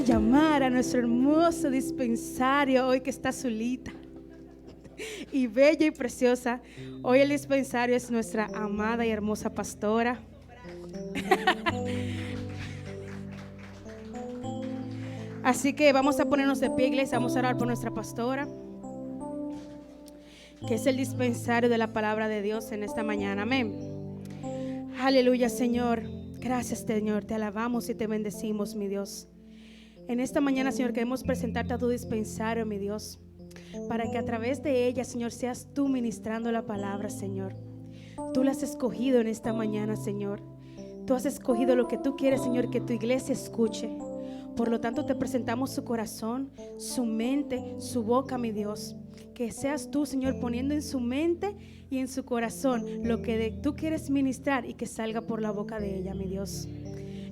llamar a nuestro hermoso dispensario hoy que está Zulita y bella y preciosa. Hoy el dispensario es nuestra amada y hermosa pastora. Así que vamos a ponernos de pie, iglesia. Vamos a orar por nuestra pastora, que es el dispensario de la palabra de Dios en esta mañana. Amén. Aleluya, Señor. Gracias, Señor. Te alabamos y te bendecimos, mi Dios. En esta mañana, Señor, queremos presentarte a tu dispensario, mi Dios, para que a través de ella, Señor, seas tú ministrando la palabra, Señor. Tú la has escogido en esta mañana, Señor. Tú has escogido lo que tú quieres, Señor, que tu iglesia escuche. Por lo tanto, te presentamos su corazón, su mente, su boca, mi Dios. Que seas tú, Señor, poniendo en su mente y en su corazón lo que tú quieres ministrar y que salga por la boca de ella, mi Dios.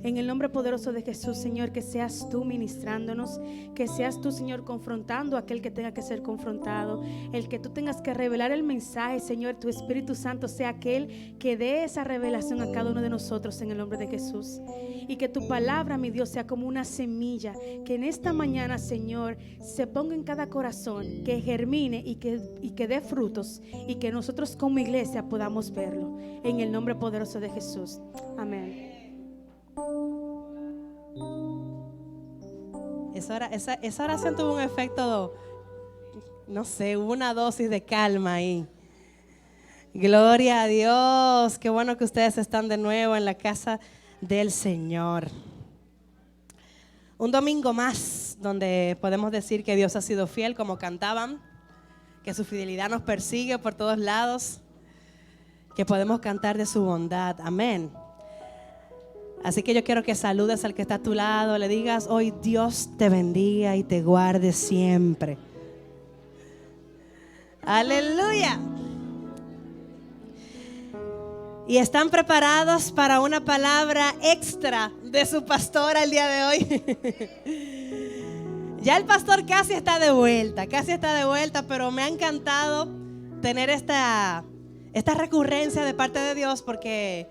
En el nombre poderoso de Jesús, Señor, que seas tú ministrándonos, que seas tú, Señor, confrontando a aquel que tenga que ser confrontado, el que tú tengas que revelar el mensaje, Señor, tu Espíritu Santo sea aquel que dé esa revelación a cada uno de nosotros en el nombre de Jesús. Y que tu palabra, mi Dios, sea como una semilla que en esta mañana, Señor, se ponga en cada corazón, que germine y que dé frutos, y que nosotros como iglesia podamos verlo en el nombre poderoso de Jesús. Amén. Esa oración tuvo un efecto, no sé, hubo una dosis de calma ahí. Gloria a Dios, qué bueno que ustedes están de nuevo en la casa del Señor. Un domingo más donde podemos decir que Dios ha sido fiel, como cantaban, que su fidelidad nos persigue por todos lados, que podemos cantar de su bondad. Amén. Así que yo quiero que saludes al que está a tu lado, le digas: hoy Dios te bendiga y te guarde siempre. Aleluya. ¿Y están preparados para una palabra extra de su pastora el día de hoy? Ya el pastor casi está de vuelta, pero me ha encantado tener esta recurrencia de parte de Dios, porque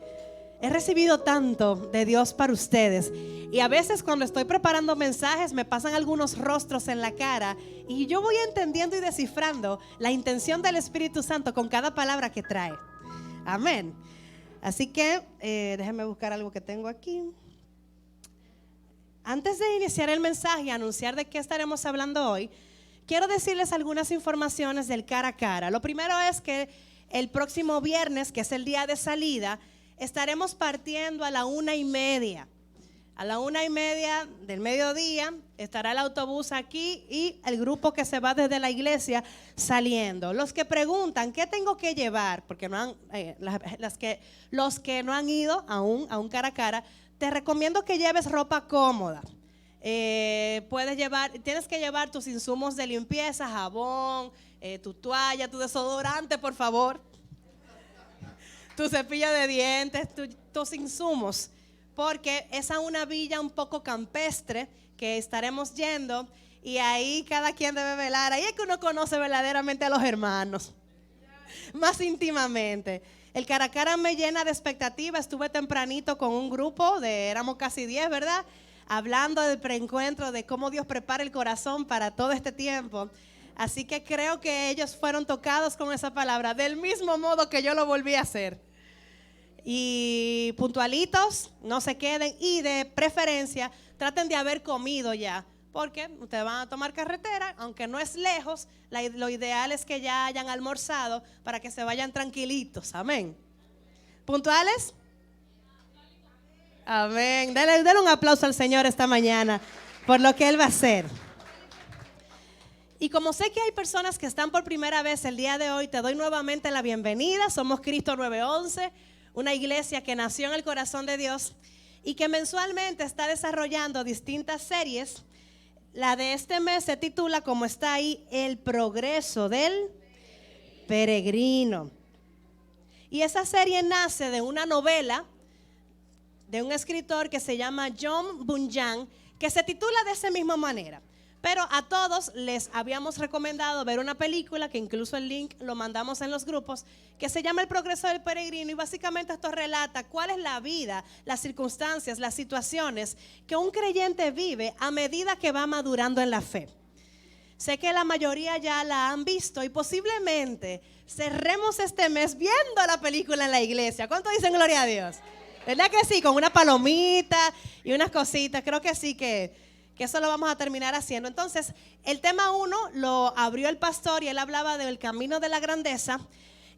he recibido tanto de Dios para ustedes. Y a veces cuando estoy preparando mensajes me pasan algunos rostros en la cara y yo voy entendiendo y descifrando la intención del Espíritu Santo con cada palabra que trae. Amén. Así que déjenme buscar algo que tengo aquí. Antes de iniciar el mensaje y anunciar de qué estaremos hablando hoy, quiero decirles algunas informaciones del cara a cara. Lo primero es que el próximo viernes, que es el día de salida, estaremos partiendo a la 1:30. A la 1:30 del mediodía estará el autobús aquí y el grupo que se va desde la iglesia saliendo. Los que preguntan ¿qué tengo que llevar? Porque no han, los que no han ido aún a un cara a cara, te recomiendo que lleves ropa cómoda. Tienes que llevar tus insumos de limpieza, jabón, tu toalla, tu desodorante, por favor, tu cepillo de dientes, tus insumos, porque es a una villa un poco campestre que estaremos yendo y ahí cada quien debe velar. Ahí es que uno conoce verdaderamente a los hermanos, más íntimamente. El cara a cara me llena de expectativa. Estuve tempranito con un grupo éramos casi 10, ¿verdad? Hablando del preencuentro, de cómo Dios prepara el corazón para todo este tiempo. Así que creo que ellos fueron tocados con esa palabra, del mismo modo que yo lo volví a hacer. Y puntualitos, no se queden, y de preferencia traten de haber comido ya, porque ustedes van a tomar carretera, aunque no es lejos. Lo ideal es que ya hayan almorzado para que se vayan tranquilitos. Amén. ¿Puntuales? Amén. Denle un aplauso al Señor esta mañana por lo que Él va a hacer. Y como sé que hay personas que están por primera vez el día de hoy, te doy nuevamente la bienvenida. Somos Cristo 911, una iglesia que nació en el corazón de Dios y que mensualmente está desarrollando distintas series. La de este mes se titula, como está ahí, El progreso del peregrino. Y esa serie nace de una novela de un escritor que se llama John Bunyan, que se titula de esa misma manera. Pero a todos les habíamos recomendado ver una película, que incluso el link lo mandamos en los grupos, que se llama El Progreso del Peregrino, y básicamente esto relata cuál es la vida, las circunstancias, las situaciones que un creyente vive a medida que va madurando en la fe. Sé que la mayoría ya la han visto y posiblemente cerremos este mes viendo la película en la iglesia. ¿Cuánto dicen gloria a Dios? ¿Verdad que sí? Con una palomita y unas cositas. Creo que sí, que eso lo vamos a terminar haciendo. Entonces, el tema 1 lo abrió el pastor y él hablaba del camino de la grandeza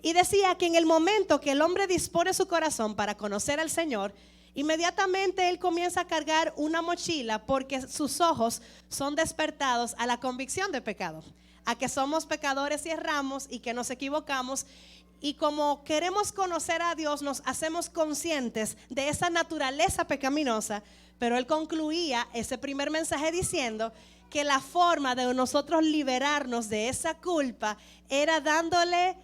y decía que en el momento que el hombre dispone su corazón para conocer al Señor, inmediatamente él comienza a cargar una mochila porque sus ojos son despertados a la convicción de pecado, a que somos pecadores y erramos y que nos equivocamos. Y como queremos conocer a Dios, nos hacemos conscientes de esa naturaleza pecaminosa. Pero él concluía ese primer mensaje diciendo que la forma de nosotros liberarnos de esa culpa era dándole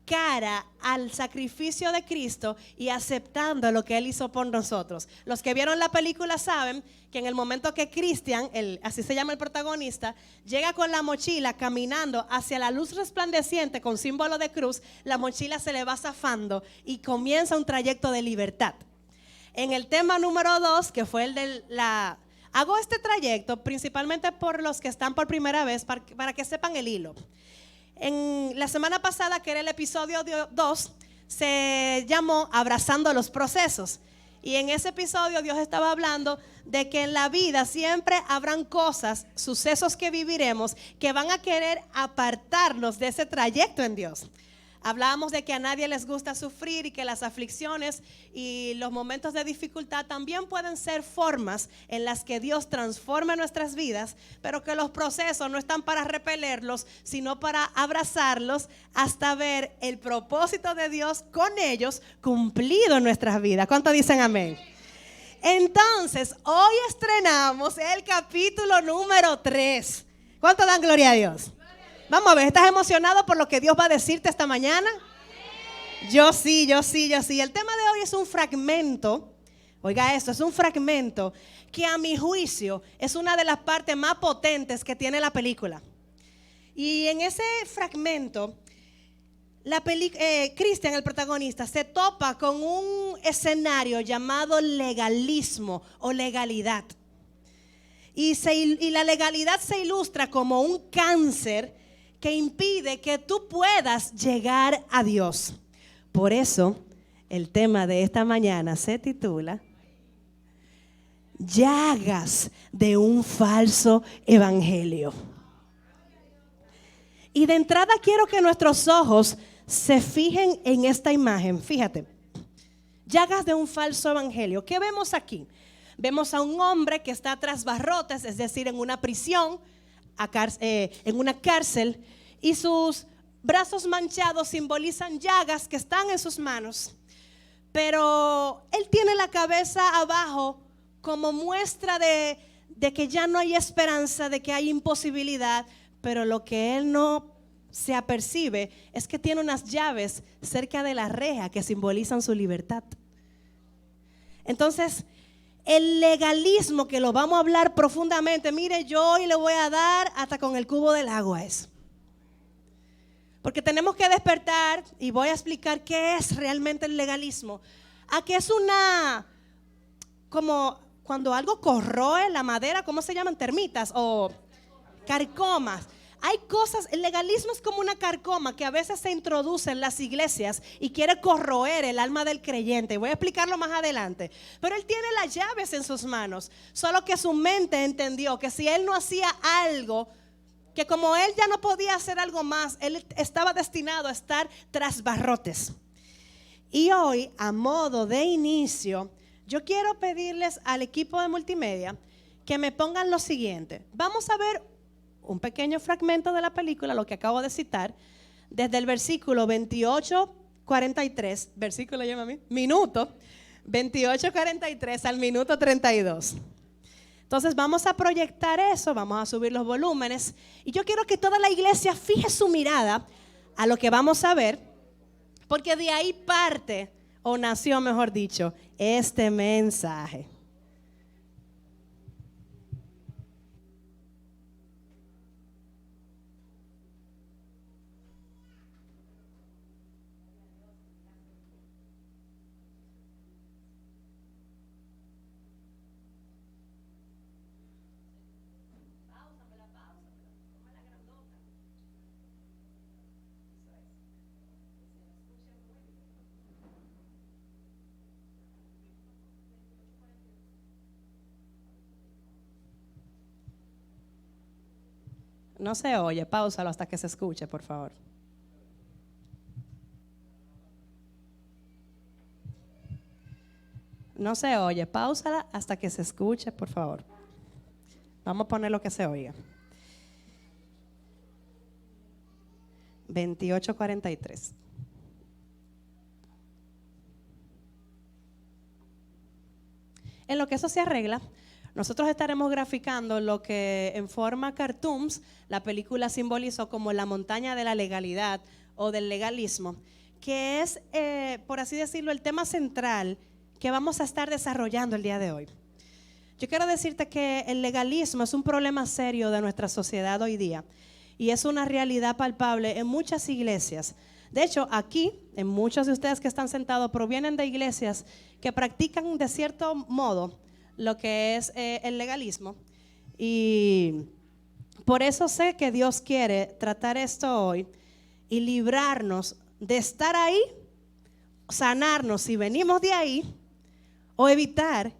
cara al sacrificio de Cristo y aceptando lo que Él hizo por nosotros. Los que vieron la película saben que en el momento que Cristian, así se llama el protagonista, llega con la mochila caminando hacia la luz resplandeciente con símbolo de cruz, la mochila se le va zafando y comienza un trayecto de libertad. En el tema número 2, que fue el de hago este trayecto principalmente por los que están por primera vez, para que sepan el hilo. En la semana pasada, que era el episodio 2, se llamó Abrazando los Procesos. Y en ese episodio Dios estaba hablando de que en la vida siempre habrán cosas, sucesos que viviremos que van a querer apartarnos de ese trayecto en Dios. Hablábamos de que a nadie les gusta sufrir y que las aflicciones y los momentos de dificultad también pueden ser formas en las que Dios transforma nuestras vidas, pero que los procesos no están para repelerlos, sino para abrazarlos hasta ver el propósito de Dios con ellos cumplido en nuestras vidas. ¿Cuántos dicen amén? Entonces, hoy estrenamos el capítulo número 3. ¿Cuántos dan gloria a Dios? Vamos a ver, ¿estás emocionado por lo que Dios va a decirte esta mañana? Yo sí. El tema de hoy es un fragmento, oiga esto, es un fragmento que a mi juicio es una de las partes más potentes que tiene la película. Y en ese fragmento, Cristian, el protagonista, se topa con un escenario llamado legalismo o legalidad. Y la legalidad se ilustra como un cáncer que impide que tú puedas llegar a Dios. Por eso, el tema de esta mañana se titula Llagas de un falso evangelio. Y de entrada quiero que nuestros ojos se fijen en esta imagen. Fíjate, llagas de un falso evangelio. ¿Qué vemos aquí? Vemos a un hombre que está tras barrotes, es decir, en una prisión, en una cárcel, y sus brazos manchados simbolizan llagas que están en sus manos, pero él tiene la cabeza abajo como muestra de que ya no hay esperanza, de que hay imposibilidad, pero lo que él no se apercibe es que tiene unas llaves cerca de la reja que simbolizan su libertad. Entonces, el legalismo, que lo vamos a hablar profundamente, mire, yo hoy le voy a dar hasta con el cubo del agua eso. Porque tenemos que despertar, y voy a explicar qué es realmente el legalismo. A que es como cuando algo corroe la madera, ¿cómo se llaman? Termitas o carcomas. Hay cosas, el legalismo es como una carcoma que a veces se introduce en las iglesias y quiere corroer el alma del creyente. Voy a explicarlo más adelante. Pero él tiene las llaves en sus manos, solo que su mente entendió que si él no hacía algo, que como él ya no podía hacer algo más, él estaba destinado a estar tras barrotes. Y hoy, a modo de inicio, yo quiero pedirles al equipo de multimedia que me pongan lo siguiente. Vamos a ver un pequeño fragmento de la película, lo que acabo de citar, desde el versículo 28:43, versículo llama a mí, minuto 28:43 al minuto 32. Entonces vamos a proyectar eso, vamos a subir los volúmenes y yo quiero que toda la iglesia fije su mirada a lo que vamos a ver, porque de ahí parte, o nació mejor dicho, este mensaje. No se oye, páusalo hasta que se escuche, por favor. No se oye, páusala hasta que se escuche, por favor. Vamos a poner lo que se oiga. 28:43. En lo que eso se arregla, nosotros estaremos graficando lo que en forma cartoons la película simbolizó como la montaña de la legalidad o del legalismo, que es, por así decirlo, el tema central que vamos a estar desarrollando el día de hoy. Yo quiero decirte que el legalismo es un problema serio de nuestra sociedad hoy día y es una realidad palpable en muchas iglesias. De hecho, aquí, en muchos de ustedes que están sentados, provienen de iglesias que practican de cierto modo lo que es el legalismo. Y por eso sé que Dios quiere tratar esto hoy y librarnos de estar ahí, sanarnos si venimos de ahí o evitar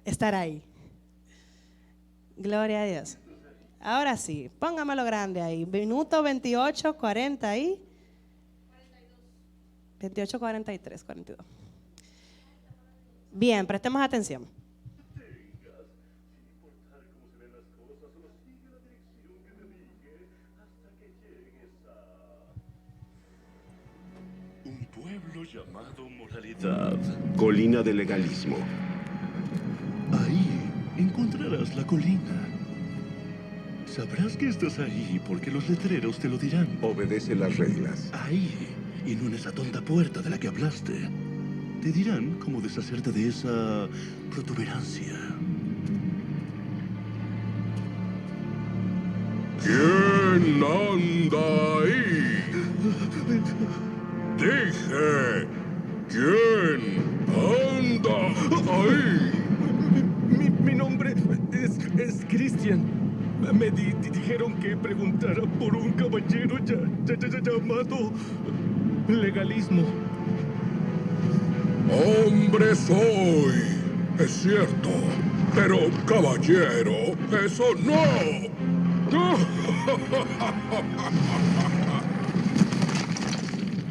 estar ahí. Gloria a Dios. Ahora sí, póngamelo grande ahí. Minuto 28:40 ahí. 28:43, 42. Bien, prestemos atención. Un pueblo llamado moralidad. Colina de legalismo. Ahí encontrarás la colina. Sabrás que estás ahí porque los letreros te lo dirán. Obedece las reglas. Ahí, y no en esa tonta puerta de la que hablaste. Te dirán cómo deshacerte de esa protuberancia. ¿Quién anda ahí? Dije, ¿quién anda ahí? Mi nombre es Christian. Me dijeron que preguntara por un caballero llamado legalismo. Hombre soy, es cierto, pero caballero, eso no.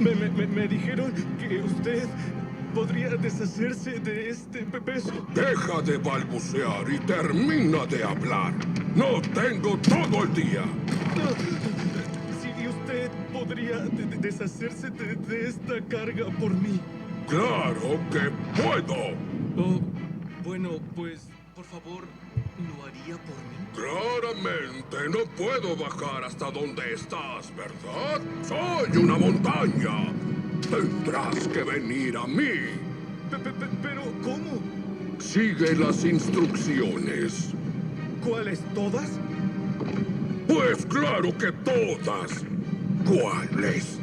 Me dijeron que usted podría deshacerse de este peso. Deja de balbucear y termina de hablar. No tengo todo el día. Si usted podría deshacerse de esta carga por mí. Claro que puedo. Oh, bueno, pues, por favor, ¿lo haría por mí? Claramente no puedo bajar hasta donde estás, ¿verdad? Soy una montaña. Tendrás que venir a mí. Pero, ¿cómo? Sigue las instrucciones. ¿Cuáles? ¿Todas? Pues claro que todas. ¿Cuáles?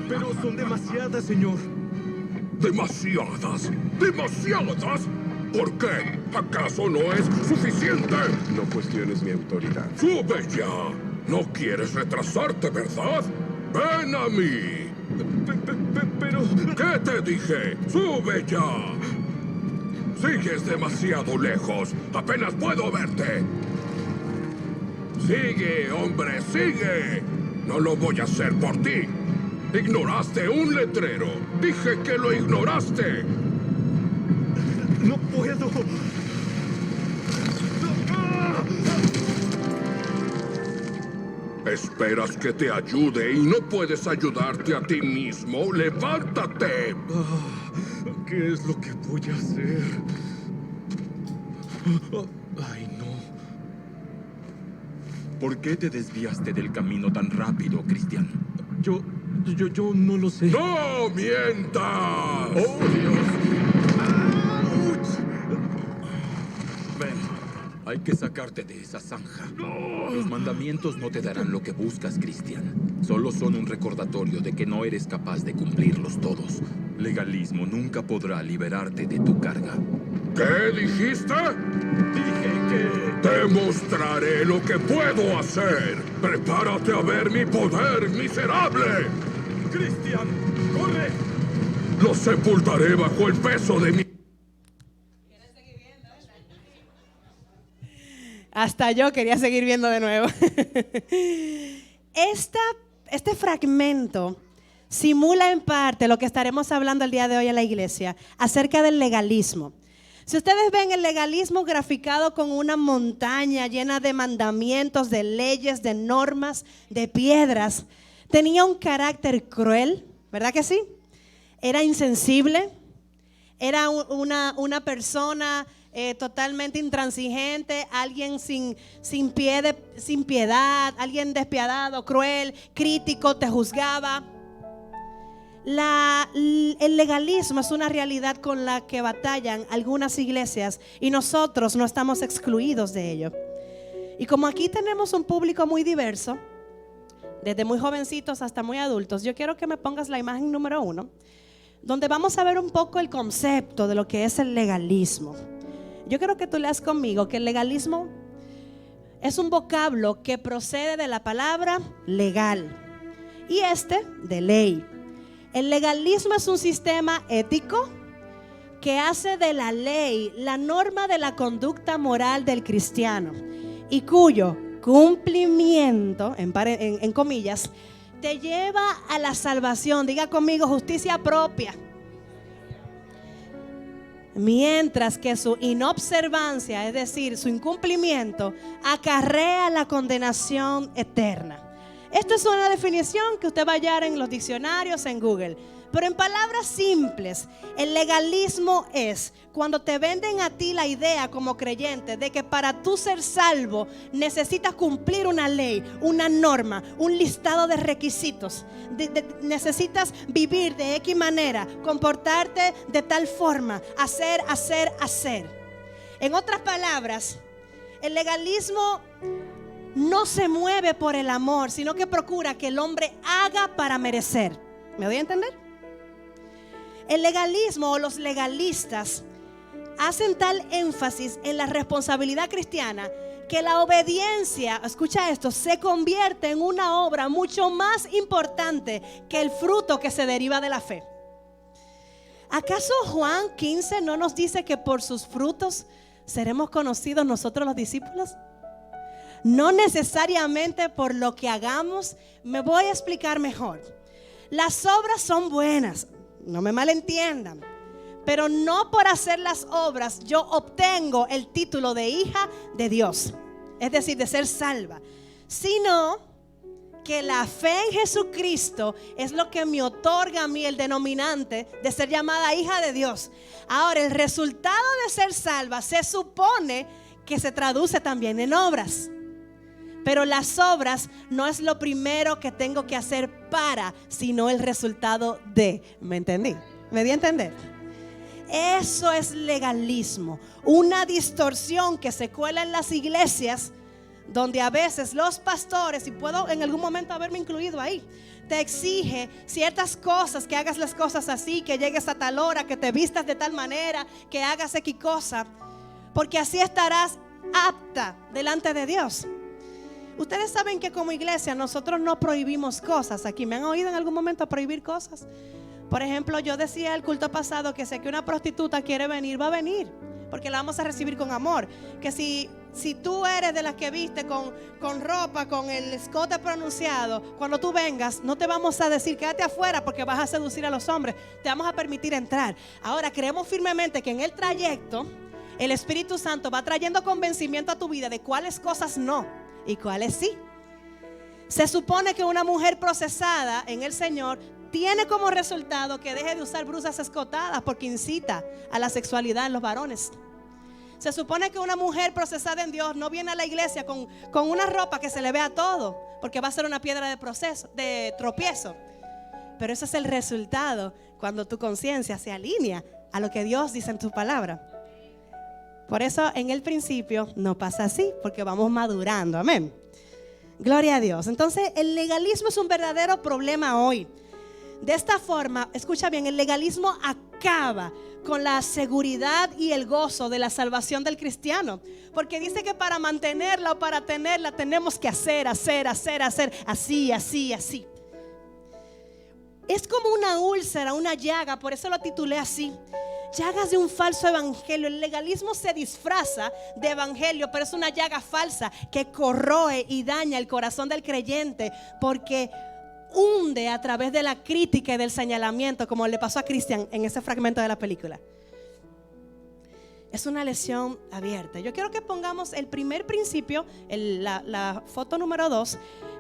Pero son demasiadas, señor. ¿Demasiadas? ¿Demasiadas? ¿Por qué? ¿Acaso no es suficiente? No cuestiones mi autoridad. ¡Sube ya! No quieres retrasarte, ¿verdad? ¡Ven a mí! Pero... ¿Qué te dije? ¡Sube ya! Sigues demasiado lejos. Apenas puedo verte. Sigue, hombre, sigue. No lo voy a hacer por ti. Ignoraste un letrero. Dije que lo ignoraste. No puedo. ¿Esperas que te ayude y no puedes ayudarte a ti mismo? ¡Levántate! ¿Qué es lo que voy a hacer? Ay, no. ¿Por qué te desviaste del camino tan rápido, Cristian? Yo no lo sé. ¡No mientas! ¡Oh, Dios! Ven, hay que sacarte de esa zanja. Los mandamientos no te darán lo que buscas, Cristian. Solo son un recordatorio de que no eres capaz de cumplirlos todos. Legalismo nunca podrá liberarte de tu carga. ¿Qué dijiste? Dije que... Te mostraré lo que puedo hacer. Prepárate a ver mi poder miserable. ¡Cristian, corre! Lo sepultaré bajo el peso de mi... Hasta yo quería seguir viendo de nuevo. Este fragmento simula en parte lo que estaremos hablando el día de hoy en la iglesia acerca del legalismo. Si ustedes ven el legalismo graficado con una montaña llena de mandamientos, de leyes, de normas, de piedras, tenía un carácter cruel, ¿verdad que sí? Era insensible, era una persona totalmente intransigente, alguien sin piedad, alguien despiadado, cruel, crítico, te juzgaba. El legalismo es una realidad con la que batallan algunas iglesias y nosotros no estamos excluidos de ello. Y como aquí tenemos un público muy diverso, desde muy jovencitos hasta muy adultos, yo quiero que me pongas la imagen número 1, donde vamos a ver un poco el concepto de lo que es el legalismo. Yo quiero que tú leas conmigo que el legalismo es un vocablo que procede de la palabra legal y de ley. El legalismo es un sistema ético que hace de la ley la norma de la conducta moral del cristiano y cuyo cumplimiento, en comillas, te lleva a la salvación. Diga conmigo, justicia propia. Mientras que su inobservancia, es decir, su incumplimiento, acarrea la condenación eterna. Esto es una definición que usted va a hallar en los diccionarios, en Google. Pero en palabras simples, el legalismo es cuando te venden a ti la idea como creyente de que para tú ser salvo necesitas cumplir una ley, una norma, un listado de requisitos. Necesitas vivir de X manera, comportarte de tal forma, hacer. En otras palabras, el legalismo no se mueve por el amor, sino que procura que el hombre haga para merecer. ¿Me doy a entender? El legalismo o los legalistas hacen tal énfasis en la responsabilidad cristiana que la obediencia, escucha esto, se convierte en una obra mucho más importante que el fruto que se deriva de la fe. ¿Acaso Juan 15 no nos dice que por sus frutos seremos conocidos nosotros los discípulos? No necesariamente por lo que hagamos. Me voy a explicar mejor. Las obras son buenas, no me malentiendan, pero no por hacer las obras yo obtengo el título de hija de Dios, es decir, de ser salva, sino que la fe en Jesucristo es lo que me otorga a mí el denominante de ser llamada hija de Dios. Ahora, el resultado de ser salva se supone que se traduce también en obras. Pero las obras no es lo primero que tengo que hacer sino el resultado de. ¿Me entendí? ¿Me di a entender? Eso es legalismo, una distorsión que se cuela en las iglesias, donde a veces los pastores, y puedo en algún momento haberme incluido ahí, te exige ciertas cosas, que hagas las cosas así, que llegues a tal hora, que te vistas de tal manera, que hagas X cosa, porque así estarás apta delante de Dios. Ustedes saben que como iglesia nosotros no prohibimos cosas. Aquí me han oído en algún momento prohibir cosas. Por ejemplo, yo decía el culto pasado que si que una prostituta quiere venir, va a venir, porque la vamos a recibir con amor. Que si tú eres de las que viste con ropa, con el escote pronunciado, cuando tú vengas no te vamos a decir quédate afuera porque vas a seducir a los hombres. Te vamos a permitir entrar. Ahora creemos firmemente que en el trayecto el Espíritu Santo va trayendo convencimiento a tu vida de cuáles cosas no y cuáles sí. Se supone que una mujer procesada en el Señor tiene como resultado que deje de usar blusas escotadas porque incita a la sexualidad en los varones. Se supone que una mujer procesada en Dios no viene a la iglesia con una ropa que se le vea todo, porque va a ser una piedra de tropiezo. Pero ese es el resultado cuando tu conciencia se alinea a lo que Dios dice en tu palabra. Por eso en el principio no pasa así, porque vamos madurando, amén. Gloria a Dios. Entonces el legalismo es un verdadero problema hoy. De esta forma, escucha bien, el legalismo acaba con la seguridad y el gozo de la salvación del cristiano, porque dice que para mantenerla o para tenerla tenemos que hacer, así. Es como una úlcera, una llaga, por eso lo titulé así. llagas de un falso evangelio. El legalismo se disfraza de evangelio, pero es una llaga falsa que corroe y daña el corazón del creyente, porque hunde a través de la crítica y del señalamiento, como le pasó a Cristian en ese fragmento de la película. Es una lesión abierta. Yo quiero que pongamos el primer principio, la foto número 2,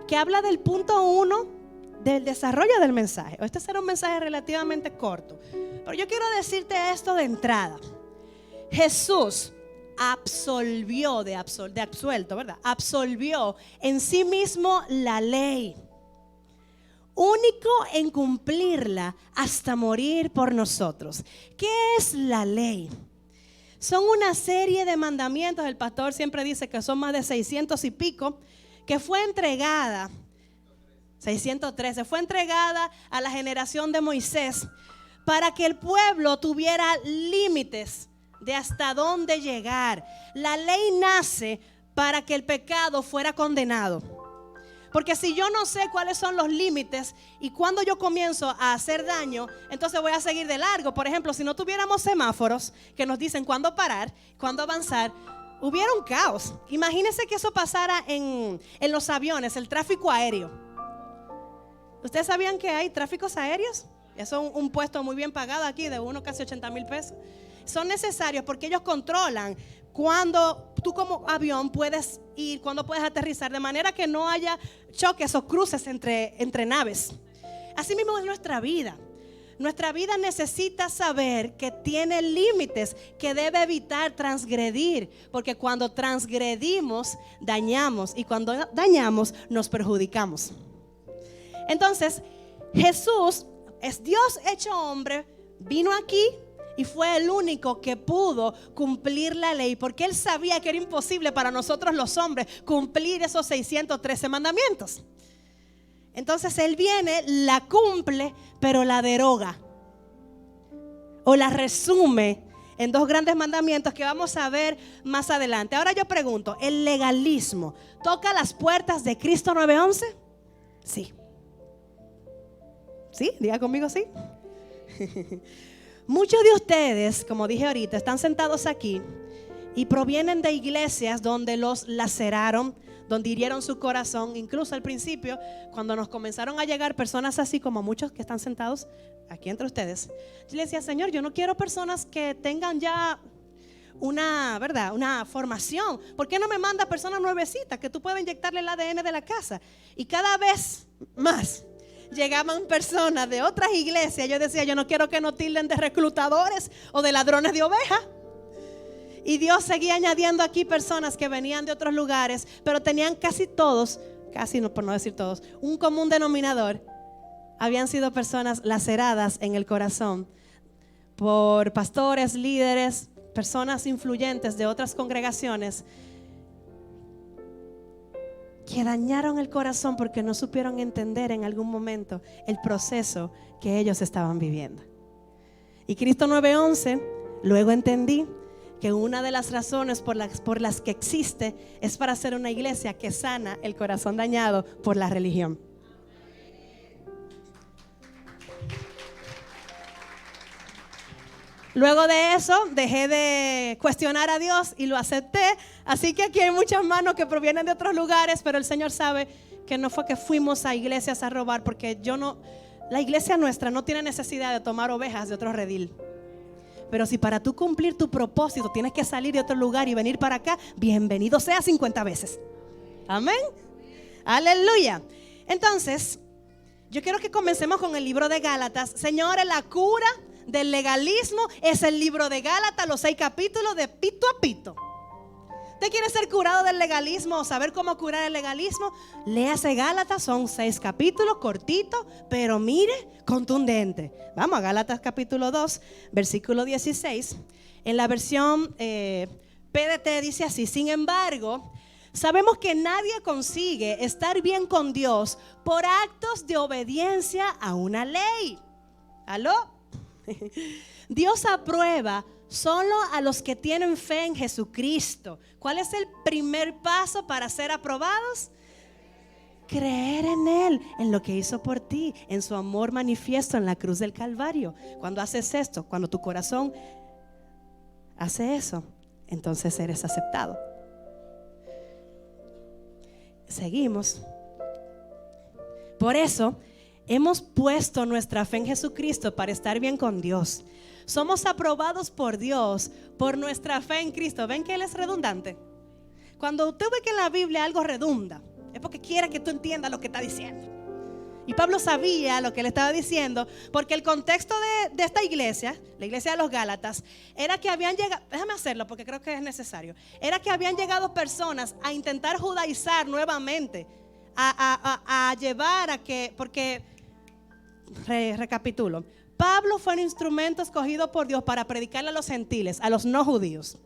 que habla del punto 1 del desarrollo del mensaje. Este será un mensaje relativamente corto, pero yo quiero decirte esto de entrada. Jesús absolvió en sí mismo la ley, único en cumplirla hasta morir por nosotros. ¿Qué es la ley? Son una serie de mandamientos. El pastor siempre dice que son más de 600 y pico, que fue entregada, 613, fue entregada a la generación de Moisés para que el pueblo tuviera límites de hasta dónde llegar. La ley nace para que el pecado fuera condenado. Porque si yo no sé cuáles son los límites y cuando yo comienzo a hacer daño, entonces voy a seguir de largo. Por ejemplo, si no tuviéramos semáforos que nos dicen cuándo parar, cuándo avanzar, hubiera un caos. Imagínense que eso pasara en los aviones, el tráfico aéreo. ¿Ustedes sabían que hay tráficos aéreos? Eso es un puesto muy bien pagado aquí, de casi 80,000 pesos. Son necesarios porque ellos controlan cuando tú como avión puedes ir, cuando puedes aterrizar, de manera que no haya choques o cruces entre naves. Así mismo es nuestra vida. Nuestra vida necesita saber que tiene límites, que debe evitar transgredir, porque cuando transgredimos dañamos, y cuando dañamos nos perjudicamos. Entonces Jesús es Dios hecho hombre, vino aquí y fue el único que pudo cumplir la ley, porque Él sabía que era imposible para nosotros los hombres cumplir esos 613 mandamientos. Entonces Él viene, la cumple, pero la deroga o la resume en 2 grandes mandamientos que vamos a ver más adelante. Ahora yo pregunto, ¿el legalismo toca las puertas de Cristo 9:11? Sí. ¿Sí? Diga conmigo sí. Muchos de ustedes, como dije ahorita, están sentados aquí y provienen de iglesias donde los laceraron, donde hirieron su corazón. Incluso al principio, cuando nos comenzaron a llegar personas así como muchos que están sentados aquí entre ustedes, yo le decía, Señor, yo no quiero personas que tengan ya una formación. ¿Por qué no me manda personas nuevecitas que tú puedas inyectarle el ADN de la casa? Y cada vez más llegaban personas de otras iglesias. Yo decía, yo no quiero que nos tilden de reclutadores o de ladrones de ovejas. Y Dios seguía añadiendo aquí personas que venían de otros lugares, pero tenían casi todos, por no decir todos, un común denominador. Habían sido personas laceradas en el corazón por pastores, líderes, personas influyentes de otras congregaciones, que dañaron el corazón porque no supieron entender en algún momento el proceso que ellos estaban viviendo. Y Cristo 9:11, luego entendí que una de las razones por las que existe es para ser una iglesia que sana el corazón dañado por la religión. Luego de eso dejé de cuestionar a Dios y lo acepté. Así que aquí hay muchas manos que provienen de otros lugares, pero el Señor sabe que no fue que fuimos a iglesias a robar, porque la iglesia nuestra no tiene necesidad de tomar ovejas de otro redil. Pero si para tú cumplir tu propósito tienes que salir de otro lugar y venir para acá, bienvenido sea 50 veces. Amén. Aleluya. Entonces, yo quiero que comencemos con el libro de Gálatas. Señores, la cura del legalismo es el libro de Gálatas, los 6 capítulos de pito a pito. ¿Usted quiere ser curado del legalismo o saber cómo curar el legalismo? Léase Gálatas, son 6 capítulos, cortitos, pero mire, contundente. Vamos a Gálatas capítulo 2, versículo 16. En la versión PDT dice así: sin embargo, sabemos que nadie consigue estar bien con Dios por actos de obediencia a una ley. ¿Aló? Dios aprueba solo a los que tienen fe en Jesucristo. ¿Cuál es el primer paso para ser aprobados? Creer en Él, en lo que hizo por ti, en su amor manifiesto en la cruz del Calvario. Cuando haces esto, cuando tu corazón hace eso, entonces eres aceptado. Seguimos. Por eso hemos puesto nuestra fe en Jesucristo para estar bien con Dios. Somos aprobados por Dios por nuestra fe en Cristo. ¿Ven que Él es redundante? Cuando usted ve que en la Biblia algo redunda, es porque quiere que tú entiendas lo que está diciendo. Y Pablo sabía lo que le estaba diciendo, porque el contexto de esta iglesia, la iglesia de los Gálatas, era que habían llegado, déjame hacerlo porque creo que es necesario, era que habían llegado personas a intentar judaizar nuevamente, a llevar a que, porque, recapitulo, Pablo fue un instrumento escogido por Dios para predicarle a los gentiles, a los no judíos.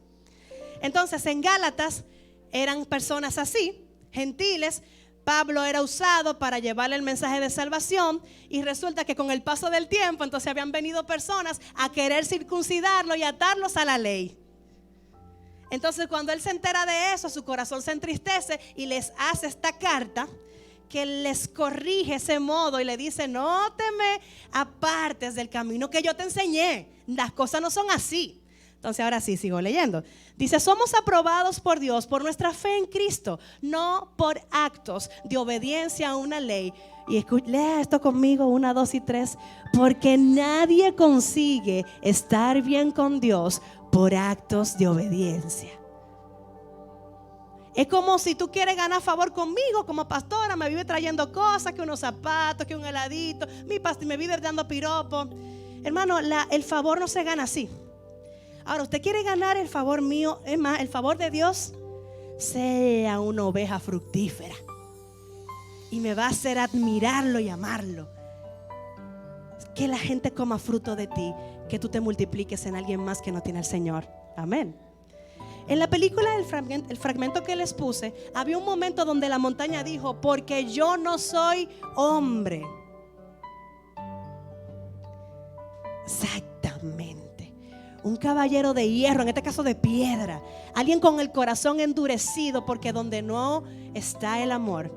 Entonces en Gálatas eran personas así, gentiles. Pablo era usado para llevarle el mensaje de salvación, y resulta que con el paso del tiempo entonces habían venido personas a querer circuncidarlo y atarlos a la ley. Entonces cuando él se entera de eso, su corazón se entristece y les hace esta carta que les corrige ese modo y le dice: no te me apartes del camino que yo te enseñé, las cosas no son así. Entonces ahora sí, sigo leyendo. Dice: somos aprobados por Dios por nuestra fe en Cristo, no por actos de obediencia a una ley. Y lea esto conmigo, 1, 2 y 3. Porque nadie consigue estar bien con Dios por actos de obediencia. Es como si tú quieres ganar favor conmigo como pastora, me vive trayendo cosas, que unos zapatos, que un heladito, me vive dando piropo. Hermano, el favor no se gana así. Ahora, usted quiere ganar el favor mío, es más, el favor de Dios, sea una oveja fructífera. Y me va a hacer admirarlo y amarlo. Que la gente coma fruto de ti, que tú te multipliques en alguien más que no tiene el Señor. Amén. En la película, el fragmento que les puse, había un momento donde la montaña dijo: porque yo no soy hombre. Exactamente. Un caballero de hierro, en este caso de piedra. Alguien con el corazón endurecido, porque donde no está el amor,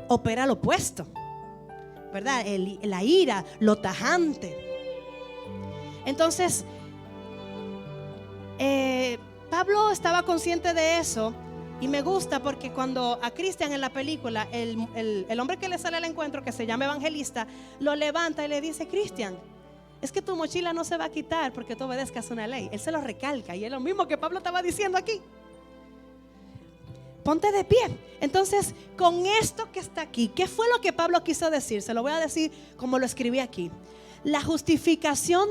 opera lo opuesto, ¿verdad? La ira, lo tajante. Entonces, Pablo estaba consciente de eso. Y me gusta porque cuando a Cristian en la película, el hombre que le sale al encuentro, que se llama Evangelista, lo levanta y le dice: Cristian, es que tu mochila no se va a quitar porque tú obedezcas una ley. Él se lo recalca y es lo mismo que Pablo estaba diciendo aquí. Ponte de pie. Entonces, con esto que está aquí, ¿qué fue lo que Pablo quiso decir? Se lo voy a decir como lo escribí aquí. La justificación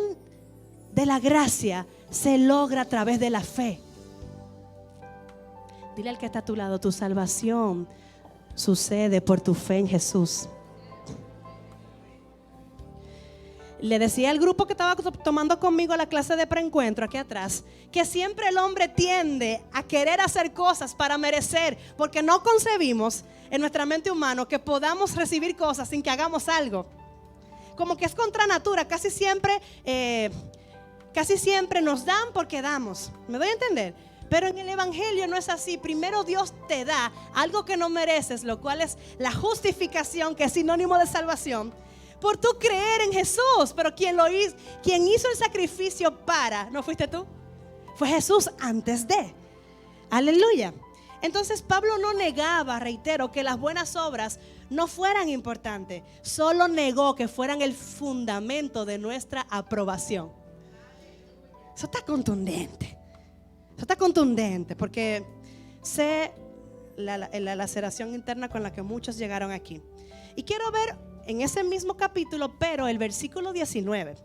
de la gracia se logra a través de la fe. Dile al que está a tu lado: tu salvación sucede por tu fe en Jesús. Le decía al grupo que estaba tomando conmigo la clase de preencuentro aquí atrás, que siempre el hombre tiende a querer hacer cosas para merecer, porque no concebimos en nuestra mente humana que podamos recibir cosas sin que hagamos algo. Como que es contra natura. Casi siempre nos dan porque damos. ¿Me doy a entender? Pero en el evangelio no es así. Primero Dios te da algo que no mereces, lo cual es la justificación, que es sinónimo de salvación, por tú creer en Jesús. Pero quien hizo el sacrificio no fuiste tú, fue Jesús antes de. Aleluya. Entonces Pablo no negaba, reitero, que las buenas obras no fueran importantes. Solo negó que fueran el fundamento de nuestra aprobación. Eso está contundente. Eso está contundente, porque sé la laceración interna con la que muchos llegaron aquí. Y quiero ver en ese mismo capítulo, pero el versículo 19.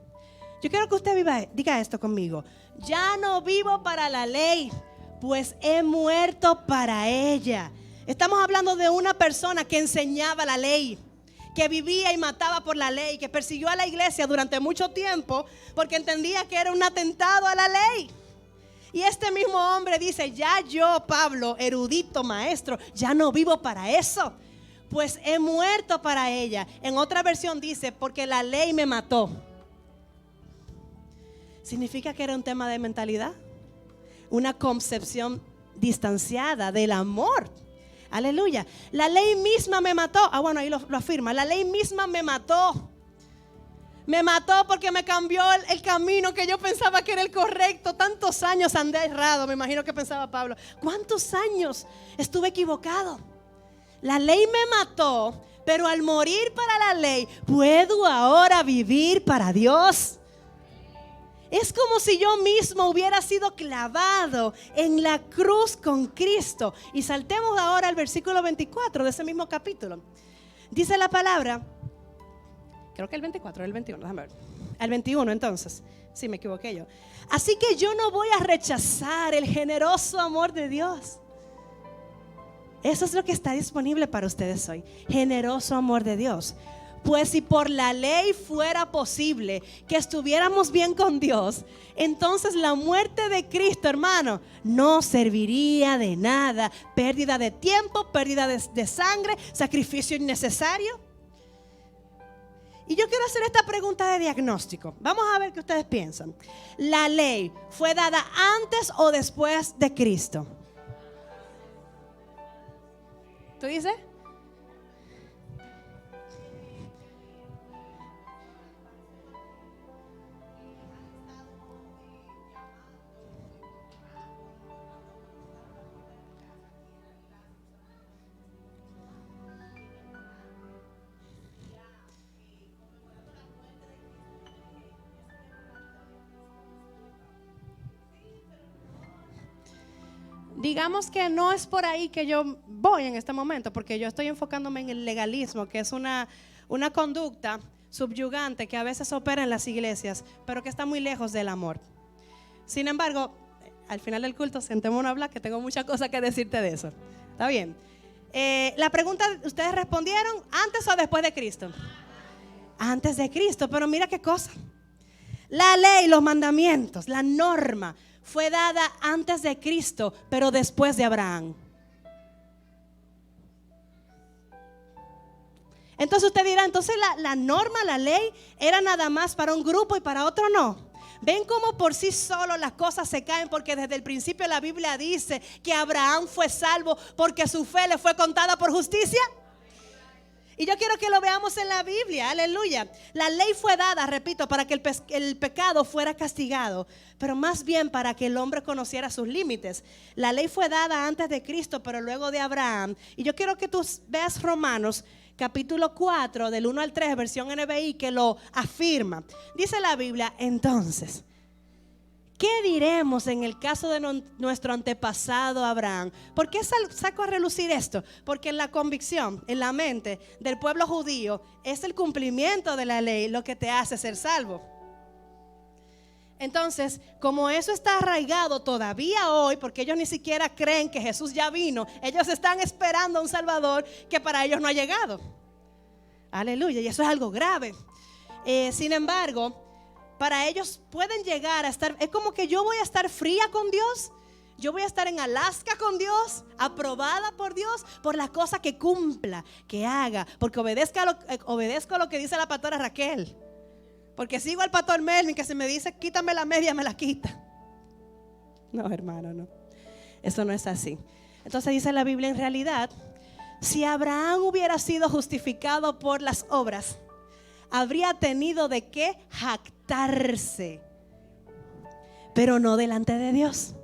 Yo quiero que usted diga esto conmigo: ya no vivo para la ley, pues he muerto para ella. Estamos hablando de una persona que enseñaba la ley, que vivía y mataba por la ley, que persiguió a la iglesia durante mucho tiempo porque entendía que era un atentado a la ley. Y este mismo hombre dice: ya yo, Pablo, erudito, maestro, ya no vivo para eso, pues he muerto para ella. En otra versión dice: porque la ley me mató. ¿Significa que era un tema de mentalidad? Una concepción distanciada del amor. Aleluya. La ley misma me mató. Bueno, ahí lo afirma. La ley misma me mató. Me mató porque me cambió el camino que yo pensaba que era el correcto. Tantos años andé errado, me imagino que pensaba Pablo. ¿Cuántos años estuve equivocado? La ley me mató, pero al morir para la ley, ¿puedo ahora vivir para Dios? Es como si yo mismo hubiera sido clavado en la cruz con Cristo. Y saltemos ahora al versículo 24 de ese mismo capítulo. Dice la palabra, creo que el 24, el 21, déjame ver. El 21 entonces, sí, me equivoqué yo. Así que yo no voy a rechazar el generoso amor de Dios. Eso es lo que está disponible para ustedes hoy. Generoso amor de Dios. Pues si por la ley fuera posible que estuviéramos bien con Dios, entonces la muerte de Cristo, hermano, no serviría de nada. Pérdida de tiempo, pérdida de sangre, sacrificio innecesario. Y yo quiero hacer esta pregunta de diagnóstico. Vamos a ver qué ustedes piensan. ¿La ley fue dada antes o después de Cristo? ¿Tú dices? Digamos que no es por ahí que yo voy en este momento, porque yo estoy enfocándome en el legalismo, que es una conducta subyugante que a veces opera en las iglesias, pero que está muy lejos del amor. Sin embargo, al final del culto, sentémonos a hablar, que tengo muchas cosas que decirte de eso. ¿Está bien? La pregunta, ¿ustedes respondieron antes o después de Cristo? Antes de Cristo, pero mira qué cosa. La ley, los mandamientos, la norma fue dada antes de Cristo, pero después de Abraham. Entonces usted dirá, entonces la norma, la ley, era nada más para un grupo y para otro no. ¿Ven cómo por sí solo las cosas se caen? Porque desde el principio la Biblia dice que Abraham fue salvo porque su fe le fue contada por justicia. Y yo quiero que lo veamos en la Biblia, aleluya. La ley fue dada, repito, para que el pecado fuera castigado, pero más bien para que el hombre conociera sus límites. La ley fue dada antes de Cristo, pero luego de Abraham. Y yo quiero que tú veas Romanos capítulo 4, del 1 al 3, versión NBI, que lo afirma. Dice la Biblia, entonces, ¿qué diremos en el caso de nuestro antepasado Abraham? ¿Por qué saco a relucir esto? Porque en la convicción, en la mente del pueblo judío, es el cumplimiento de la ley lo que te hace ser salvo. Entonces, como eso está arraigado todavía hoy, porque ellos ni siquiera creen que Jesús ya vino, ellos están esperando a un Salvador que para ellos no ha llegado. Aleluya, y eso es algo grave. Sin embargo, para ellos pueden llegar a estar, es como que yo voy a estar fría con Dios, yo voy a estar en Alaska con Dios, aprobada por Dios, por las cosas que cumpla, que haga, porque obedezco lo que dice la pastora Raquel, porque sigo al pastor Melvin que si me dice quítame la media, me la quita. No, hermano, no, eso no es así. Entonces dice la Biblia, en realidad, si Abraham hubiera sido justificado por las obras, habría tenido de qué jactarse, pero no delante de Dios.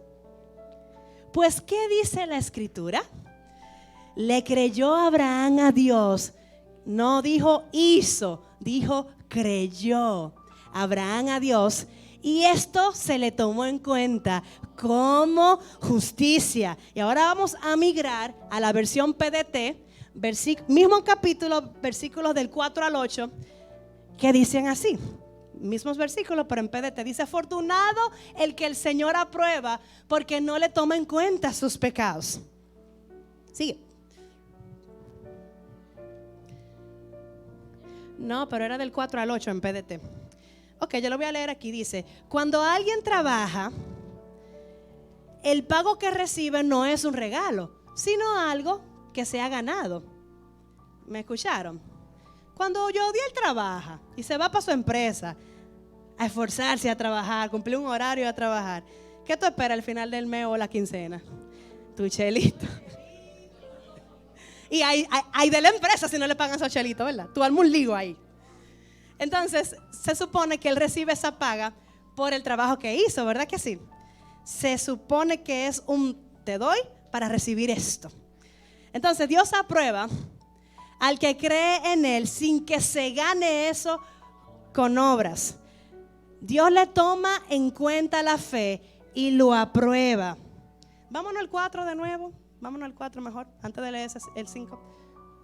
Pues ¿qué dice la Escritura? Le creyó Abraham a Dios. No dijo hizo, dijo creyó Abraham a Dios, y esto se le tomó en cuenta como justicia. Y ahora vamos a migrar a la versión PDT, mismo capítulo, versículos del 4 al 8, que dicen así, mismos versículos, pero en PDT dice: afortunado el que el Señor aprueba, porque no le toma en cuenta sus pecados. Sigue. No, pero era del 4 al 8 en PDT. Ok, yo lo voy a leer aquí. Dice: cuando alguien trabaja, el pago que recibe no es un regalo, sino algo que se ha ganado. ¿Me escucharon? Cuando Yodiel trabaja y se va para su empresa a esforzarse a trabajar, cumplir un horario a trabajar, ¿qué tú esperas al final del mes o la quincena? Tu chelito. Y hay de la empresa si no le pagan esos chelitos, ¿verdad? Tú armas un lío ahí. Entonces, se supone que él recibe esa paga por el trabajo que hizo, ¿verdad que sí? Se supone que es un te doy para recibir esto. Entonces, Dios aprueba al que cree en él sin que se gane eso con obras. Dios le toma en cuenta la fe y lo aprueba. Vámonos al 4 de nuevo. Vámonos al 4 mejor, antes de leer el 5,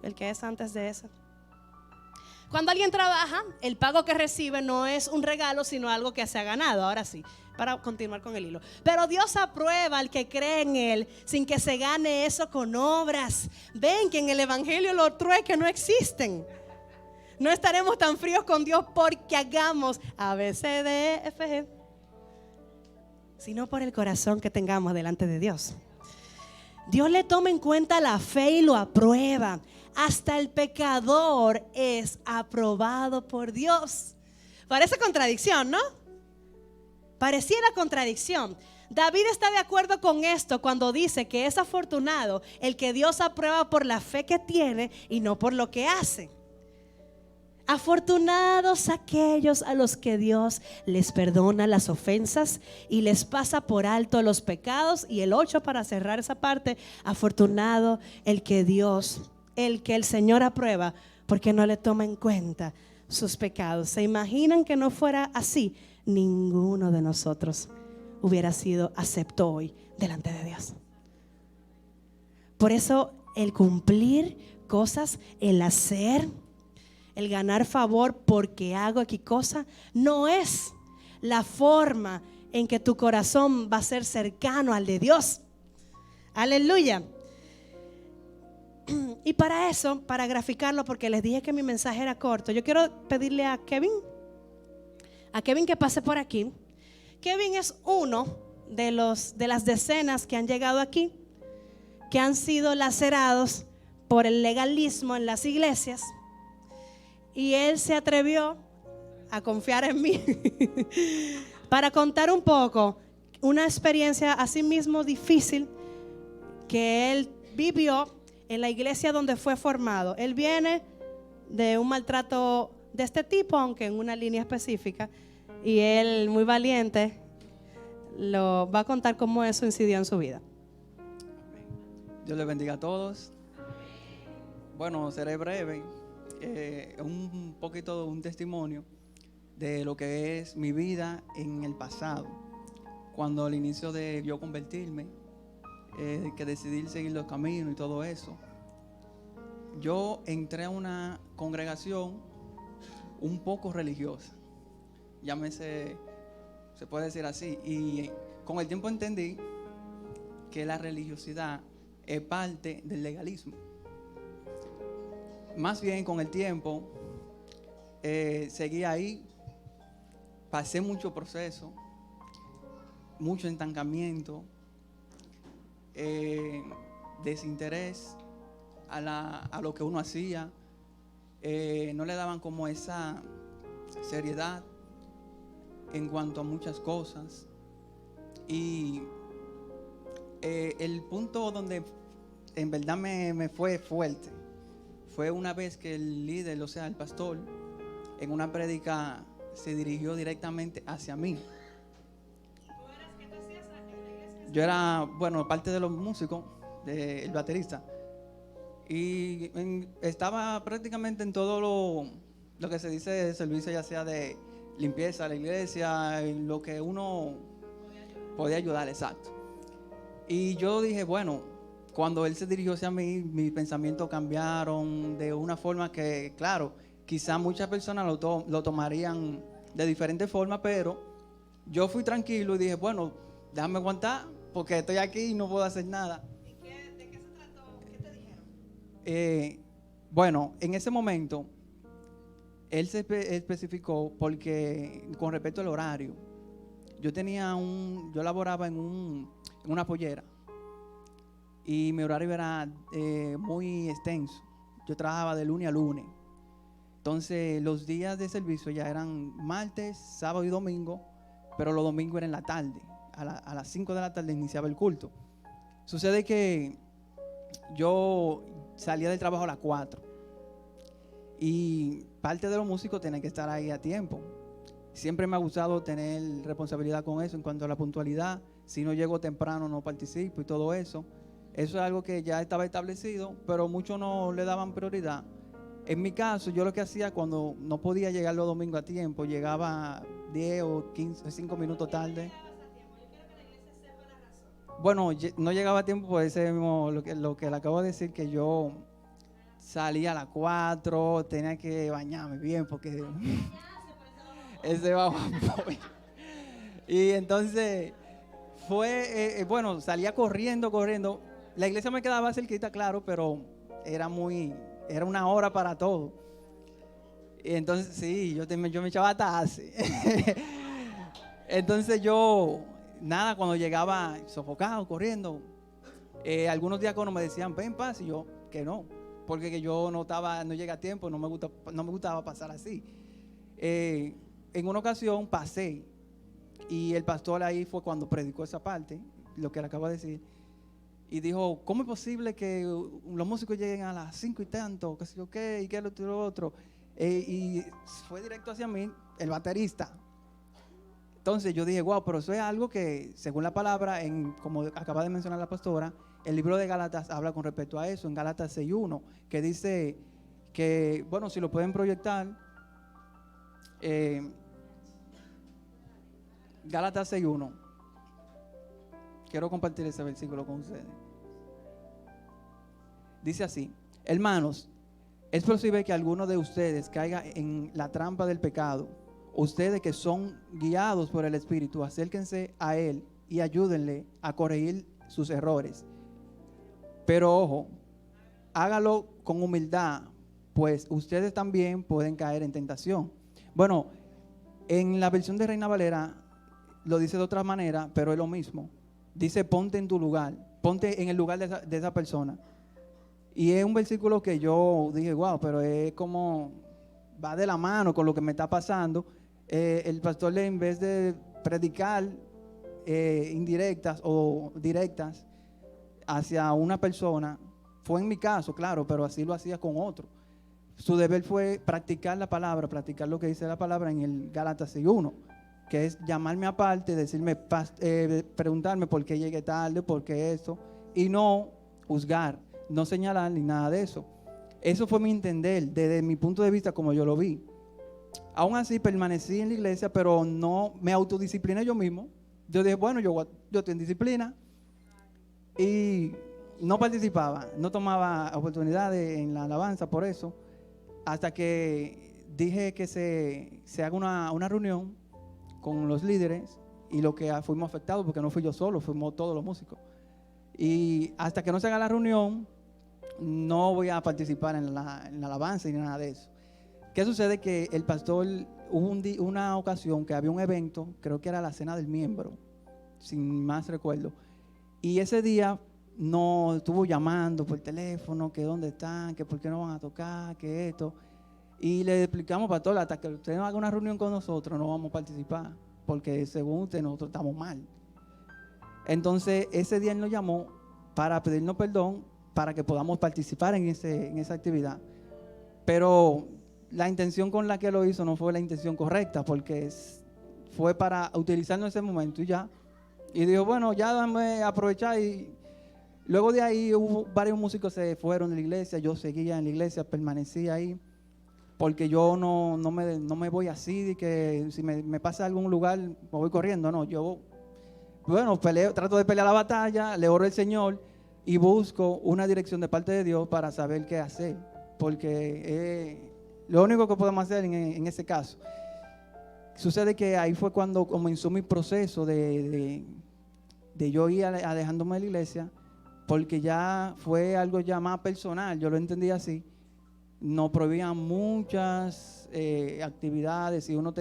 el que es antes de ese. Cuando alguien trabaja, el pago que recibe no es un regalo, sino algo que se ha ganado. Ahora sí, para continuar con el hilo. Pero Dios aprueba al que cree en él sin que se gane eso con obras. Ven que en el evangelio los trueques no existen. No estaremos tan fríos con Dios porque hagamos A, B, C, D, E, F, G, sino por el corazón que tengamos delante de Dios. Dios le toma en cuenta la fe y lo aprueba. Hasta el pecador es aprobado por Dios. Parece contradicción, ¿no? Pareciera contradicción. David está de acuerdo con esto cuando dice que es afortunado el que Dios aprueba por la fe que tiene y no por lo que hace. Afortunados aquellos a los que Dios les perdona las ofensas y les pasa por alto los pecados. Y el 8, para cerrar esa parte, afortunado el que el Señor aprueba porque no le toma en cuenta sus pecados. ¿Se imaginan que no fuera así? Ninguno de nosotros hubiera sido acepto hoy delante de Dios. Por eso el cumplir cosas, el hacer, el ganar favor porque hago aquí cosa, no es la forma en que tu corazón va a ser cercano al de Dios. Aleluya. Y para eso, para graficarlo, porque les dije que mi mensaje era corto, yo quiero pedirle a Kevin que pase por aquí. Kevin es uno de las decenas que han llegado aquí, que han sido lacerados por el legalismo en las iglesias. Y él se atrevió a confiar en mí para contar un poco una experiencia así mismo difícil que él vivió en la iglesia donde fue formado. Él viene de un maltrato de este tipo, aunque en una línea específica, y él, muy valiente, lo va a contar cómo eso incidió en su vida. Dios les bendiga a todos. Bueno, seré breve. Un poquito de un testimonio de lo que es mi vida en el pasado, cuando al inicio de yo convertirme, que decidí seguir los caminos y todo eso. Yo entré a una congregación un poco religiosa, llámese, se puede decir así, y con el tiempo entendí que la religiosidad es parte del legalismo. Más bien con el tiempo seguí ahí, pasé mucho proceso, mucho estancamiento, desinterés a lo que uno hacía, no le daban como esa seriedad en cuanto a muchas cosas. Y el punto donde en verdad me fue fuerte fue una vez que el líder, o sea, el pastor, en una prédica se dirigió directamente hacia mí. Yo era, bueno, parte de los músicos, el baterista, y estaba prácticamente en todo lo que se dice de servicio, ya sea de limpieza de la iglesia, en lo que uno podía ayudar, exacto. Y yo dije, bueno, cuando él se dirigió hacia mí, mis pensamientos cambiaron de una forma que, claro, quizás muchas personas lo tomarían de diferente forma, pero yo fui tranquilo y dije, bueno, déjame aguantar, porque estoy aquí y no puedo hacer nada. ¿De qué se trató? ¿Qué te dijeron? Bueno, en ese momento, él se especificó porque, con respecto al horario, yo laboraba en una pollera y mi horario era muy extenso. Yo trabajaba de lunes a lunes. Entonces, los días de servicio ya eran martes, sábado y domingo, pero los domingos eran en la tarde. A las 5 de la tarde iniciaba el culto. Sucede que yo salía del trabajo a las 4 Y parte de los músicos tienen que estar ahí a tiempo. Siempre me ha gustado tener responsabilidad con eso en cuanto a la puntualidad. Si no llego temprano no participo y todo eso. Eso es algo que ya estaba establecido, pero muchos no le daban prioridad. En mi caso, yo lo que hacía cuando no podía llegar los domingos a tiempo, llegaba 10 o 15, 5 minutos tarde. Bueno, no llegaba a tiempo por ese mismo, lo que le acabo de decir, que yo salía a las 4, tenía que bañarme bien porque ese va. Y entonces bueno, salía corriendo. La iglesia me quedaba cerquita, claro, pero era una hora para todo. Y entonces sí, yo me echaba taxi. Entonces nada, cuando llegaba sofocado, corriendo, algunos diáconos me decían, ven, paz, y yo, que no, porque que yo no llegué a tiempo, no me gustaba pasar así. En una ocasión pasé, y el pastor ahí fue cuando predicó esa parte, lo que le acabo de decir, y dijo, ¿cómo es posible que los músicos lleguen a las 5 y tanto, qué sé yo qué, y qué lo otro? Y fue directo hacia mí, el baterista. Entonces yo dije, wow, pero eso es algo que, según la palabra, como acaba de mencionar la pastora, el libro de Gálatas habla con respecto a eso, en Gálatas 6:1, que dice que, bueno, si lo pueden proyectar, Gálatas 6:1. Quiero compartir ese versículo con ustedes. Dice así: hermanos, es posible que alguno de ustedes caiga en la trampa del pecado. Ustedes que son guiados por el Espíritu, acérquense a Él y ayúdenle a corregir sus errores. Pero ojo, hágalo con humildad, pues ustedes también pueden caer en tentación. Bueno, en la versión de Reina Valera lo dice de otra manera, pero es lo mismo. Dice, ponte en tu lugar, ponte en el lugar de esa persona. Y es un versículo que yo dije, wow, pero es como, va de la mano con lo que me está pasando. El pastor, en vez de predicar indirectas o directas hacia una persona, fue en mi caso, claro, pero así lo hacía con otro. Su deber fue practicar la palabra, practicar lo que dice la palabra en el Gálatas 6:1, que es llamarme aparte, decirme, preguntarme por qué llegué tarde, por qué eso, y no juzgar, no señalar ni nada de eso. Eso fue mi entender, desde mi punto de vista como yo lo vi. Aún así permanecí en la iglesia, pero no me autodiscipliné yo mismo. Yo dije, bueno, yo estoy en disciplina, y no participaba, no tomaba oportunidades en la alabanza por eso, hasta que dije que se haga una reunión con los líderes, y lo que fuimos afectados, porque no fui yo solo, fuimos todos los músicos. Y hasta que no se haga la reunión, no voy a participar en la alabanza ni nada de eso. ¿Qué sucede? Que el pastor, hubo una ocasión que había un evento, creo que era la cena del miembro, sin más recuerdo. Y ese día nos estuvo llamando por teléfono, que dónde están, que por qué no van a tocar, que esto. Y le explicamos, pastor, hasta que usted no haga una reunión con nosotros, no vamos a participar, porque según usted nosotros estamos mal. Entonces ese día él nos llamó para pedirnos perdón, para que podamos participar en esa actividad. Pero la intención con la que lo hizo no fue la intención correcta, porque fue para utilizarnos ese momento y ya. Y dijo, bueno, ya déjame aprovechar. Y luego de ahí varios músicos se fueron de la iglesia, yo seguía en la iglesia, permanecí ahí, porque yo no me voy así, de que si me pasa algún lugar me voy corriendo, no, yo, bueno, trato de pelear la batalla, le oro al Señor y busco una dirección de parte de Dios para saber qué hacer, porque lo único que podemos hacer en ese caso. Sucede que ahí fue cuando comenzó mi proceso de yo ir alejándome de la iglesia, porque ya fue algo ya más personal, yo lo entendí así. Nos prohibían muchas actividades, si uno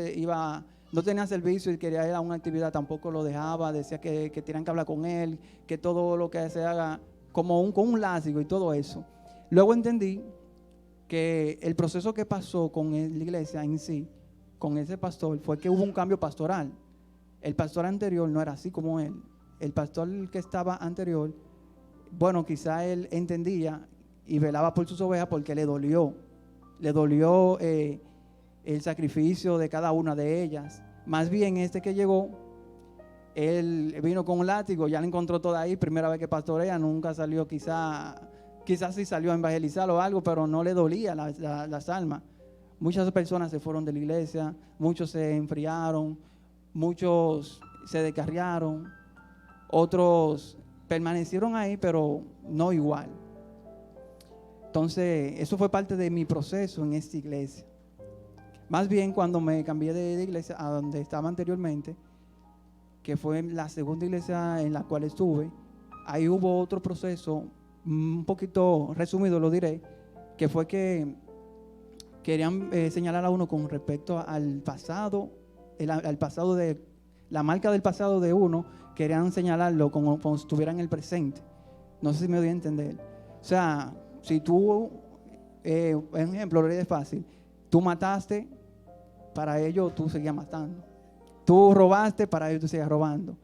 no tenía servicio y quería ir a una actividad tampoco lo dejaba, decía que tenían que hablar con él, que todo lo que se haga como con un látigo y todo eso. Luego entendí que el proceso que pasó con la iglesia en sí, con ese pastor, fue que hubo un cambio pastoral. El pastor anterior no era así como él. El pastor que estaba anterior, bueno, quizá él entendía y velaba por sus ovejas porque le dolió le dolió el sacrificio de cada una de ellas. Más bien este que llegó, él vino con un látigo, ya la encontró toda ahí, primera vez que pastorea, nunca salió, quizás sí salió a evangelizar o algo, pero no le dolía las almas. Muchas personas se fueron de la iglesia, muchos se enfriaron, muchos se descarriaron, otros permanecieron ahí, pero no igual. Entonces, eso fue parte de mi proceso en esta iglesia. Más bien cuando me cambié de iglesia a donde estaba anteriormente, que fue la segunda iglesia en la cual estuve, ahí hubo otro proceso, un poquito resumido lo diré, que fue que querían señalar a uno con respecto al pasado, al pasado de la marca del pasado de uno, querían señalarlo como si estuviera en el presente. No sé si me doy a entender. O sea, si tú, por ejemplo, lo es fácil, tú mataste, para ello tú seguías matando. Tú robaste, para ello tú seguías robando.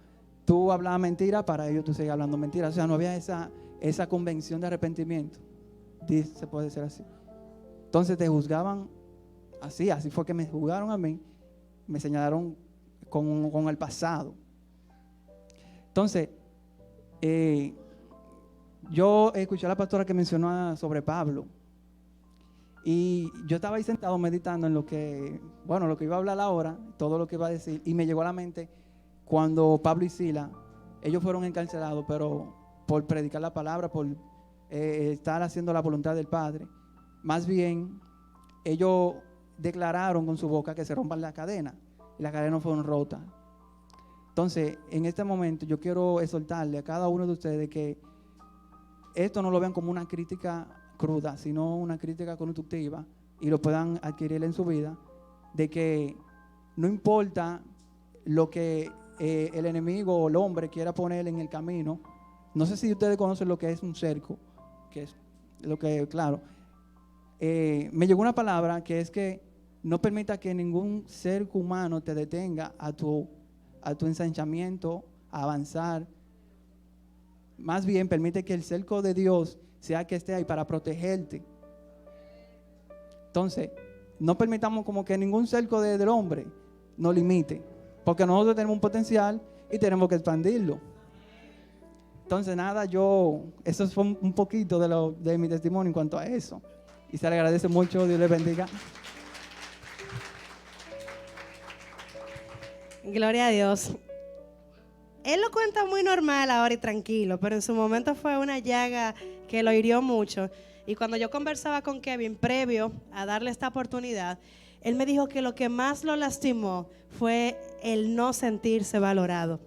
Tú hablabas mentira, para ello tú seguías hablando mentira. O sea, no había esa convención de arrepentimiento. Se puede decir así. Entonces te juzgaban así fue que me juzgaron a mí, me señalaron con el pasado. Entonces, yo escuché a la pastora que mencionó sobre Pablo. Y yo estaba ahí sentado meditando en lo que iba a hablar ahora, todo lo que iba a decir, y me llegó a la mente cuando Pablo y Sila, ellos fueron encarcelados, pero por predicar la palabra, por estar haciendo la voluntad del Padre. Más bien, ellos declararon con su boca que se rompan las cadenas, y las cadenas fueron rotas. Entonces, en este momento yo quiero exhortarle a cada uno de ustedes que esto no lo vean como una crítica cruda, sino una crítica constructiva, y lo puedan adquirir en su vida, de que no importa lo que el enemigo o el hombre quiera poner en el camino. No sé si ustedes conocen lo que es un cerco, que es lo que, claro, me llegó una palabra que es que no permita que ningún cerco humano te detenga a tu ensanchamiento, a avanzar. Más bien permite que el cerco de Dios sea que esté ahí para protegerte. Entonces, no permitamos como que ningún cerco del hombre nos limite, porque nosotros tenemos un potencial y tenemos que expandirlo. Entonces, nada, eso fue un poquito de mi testimonio en cuanto a eso. Y se le agradece mucho, Dios les bendiga. Gloria a Dios. Él lo cuenta muy normal ahora y tranquilo, pero en su momento fue una llaga que lo hirió mucho. Y cuando yo conversaba con Kevin previo a darle esta oportunidad, él me dijo que lo que más lo lastimó fue el no sentirse valorado.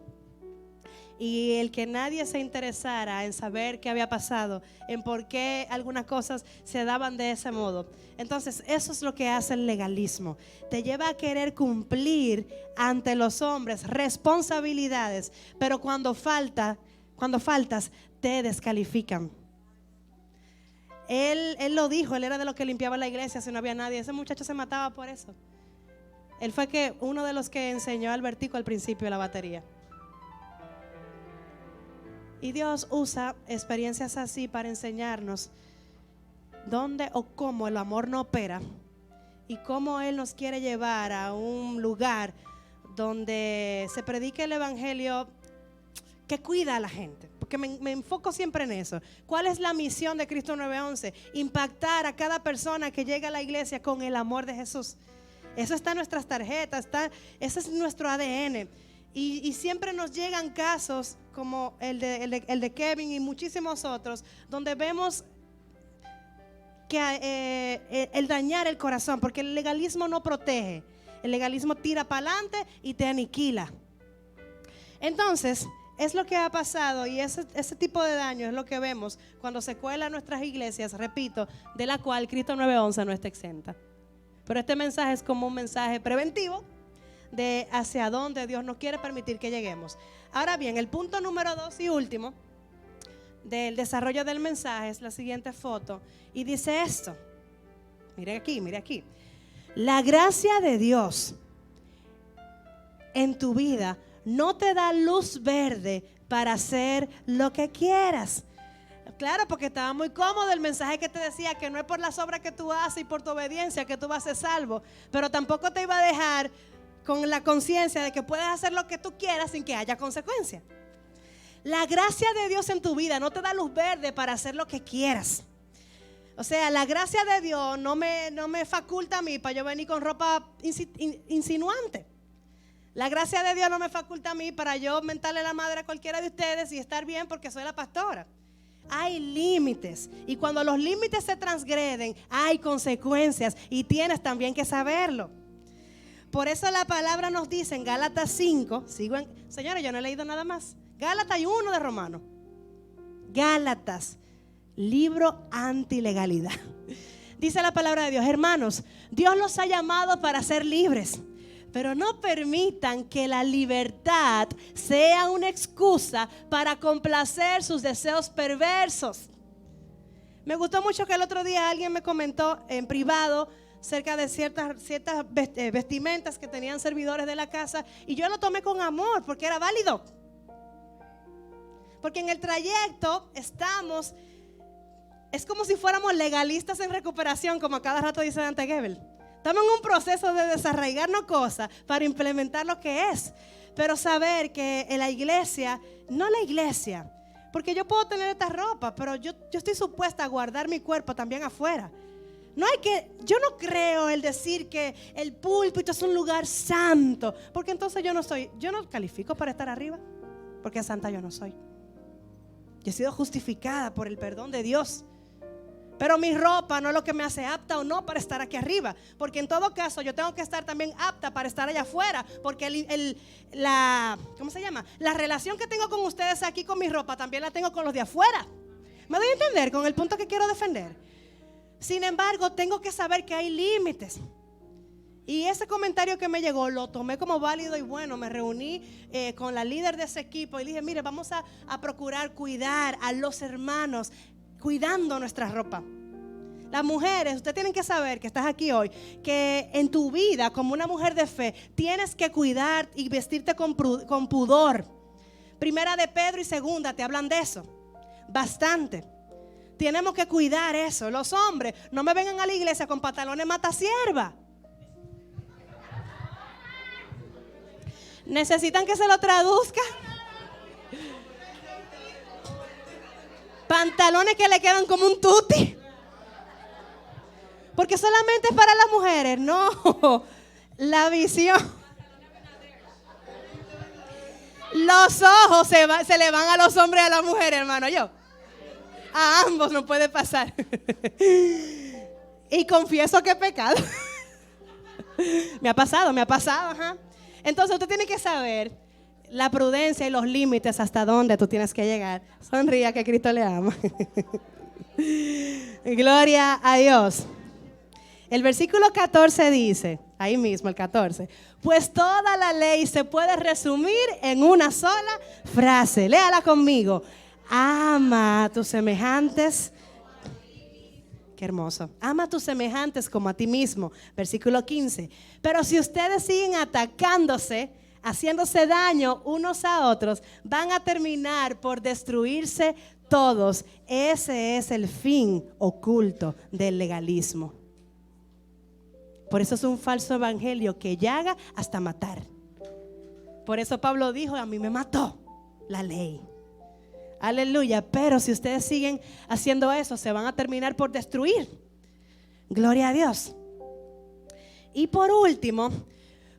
Y el que nadie se interesara en saber qué había pasado, en por qué algunas cosas se daban de ese modo. Entonces, eso es lo que hace el legalismo. Te lleva a querer cumplir ante los hombres responsabilidades, pero cuando faltas, te descalifican. Él lo dijo, él era de los que limpiaba la iglesia si no había nadie. Ese muchacho se mataba por eso. Él fue uno de los que enseñó a Albertico al principio de la batería. Y Dios usa experiencias así para enseñarnos dónde o cómo el amor no opera y cómo Él nos quiere llevar a un lugar donde se predique el evangelio que cuida a la gente. Porque me enfoco siempre en eso. ¿Cuál es la misión de Cristo 911? Impactar a cada persona que llega a la iglesia con el amor de Jesús. Eso está en nuestras tarjetas, ese es nuestro ADN. Y siempre nos llegan casos como el de Kevin y muchísimos otros, donde vemos que el dañar el corazón, porque el legalismo no protege, el legalismo tira para adelante y te aniquila. Entonces, es lo que ha pasado y ese tipo de daño es lo que vemos cuando se cuela en nuestras iglesias, repito, de la cual Cristo 911 no está exenta. Pero este mensaje es como un mensaje preventivo de hacia dónde Dios nos quiere permitir que lleguemos. Ahora bien, el punto número 2 y último del desarrollo del mensaje es la siguiente foto y dice esto. Mire aquí. La gracia de Dios en tu vida no te da luz verde para hacer lo que quieras. Claro, porque estaba muy cómodo el mensaje que te decía que no es por las obras que tú haces y por tu obediencia que tú vas a ser salvo, pero tampoco te iba a dejar con la conciencia de que puedes hacer lo que tú quieras sin que haya consecuencia. La gracia de Dios en tu vida no te da luz verde para hacer lo que quieras. O sea, la gracia de Dios no me faculta a mí para yo venir con ropa insinuante. La gracia de Dios no me faculta a mí para yo mentarle la madre a cualquiera de ustedes y estar bien porque soy la pastora. Hay límites, y cuando los límites se transgreden hay consecuencias, y tienes también que saberlo. Por eso la palabra nos dice en Gálatas 5, señores, yo no he leído nada más. Gálatas y 1 de Romanos. Gálatas, libro antilegalidad. Dice la palabra de Dios: hermanos, Dios los ha llamado para ser libres, pero no permitan que la libertad sea una excusa para complacer sus deseos perversos. Me gustó mucho que el otro día alguien me comentó en privado cerca de ciertas vestimentas que tenían servidores de la casa, y yo lo tomé con amor porque era válido. Porque en el trayecto es como si fuéramos legalistas en recuperación, como a cada rato dice Dante Gebel. Estamos en un proceso de desarraigarnos cosas para implementar lo que es. Pero saber que en la iglesia, no la iglesia, porque yo puedo tener esta ropa, pero yo estoy supuesta a guardar mi cuerpo también afuera. Yo no creo el decir que el púlpito es un lugar santo, porque entonces yo no califico para estar arriba, porque santa yo no soy. Yo he sido justificada por el perdón de Dios. Pero mi ropa no es lo que me hace apta o no para estar aquí arriba, porque en todo caso yo tengo que estar también apta para estar allá afuera, porque ¿cómo se llama? La relación que tengo con ustedes aquí con mi ropa también la tengo con los de afuera. ¿Me doy a entender con el punto que quiero defender? Sin embargo, tengo que saber que hay límites. Y ese comentario que me llegó lo tomé como válido, y bueno, me reuní con la líder de ese equipo y dije: mire, vamos a procurar cuidar a los hermanos, cuidando nuestra ropa. Las mujeres, ustedes tienen que saber que estás aquí hoy, que en tu vida como una mujer de fe tienes que cuidar y vestirte con pudor. Primera de Pedro y segunda te hablan de eso bastante. Tenemos que cuidar eso. Los hombres, no me vengan a la iglesia con pantalones matasierva. ¿Necesitan que se lo traduzca? Pantalones que le quedan como un tutti. Porque solamente es para las mujeres. No, la visión. Los ojos se le van a los hombres y a las mujeres, hermano. A ambos no puede pasar. Y confieso que he pecado. Me ha pasado, ajá. Entonces usted tiene que saber la prudencia y los límites hasta dónde tú tienes que llegar. Sonría, que Cristo le ama. Gloria a Dios. El versículo 14 dice, ahí mismo el 14: pues toda la ley se puede resumir en una sola frase. Léala conmigo: ama a tus semejantes. Qué hermoso. Ama a tus semejantes como a ti mismo. Versículo 15: pero si ustedes siguen atacándose, haciéndose daño unos a otros, van a terminar por destruirse todos. Ese es el fin oculto del legalismo. Por eso es un falso evangelio que llega hasta matar. Por eso Pablo dijo: a mí me mató la ley. Aleluya. Pero si ustedes siguen haciendo eso, se van a terminar por destruir. Gloria a Dios. Y por último,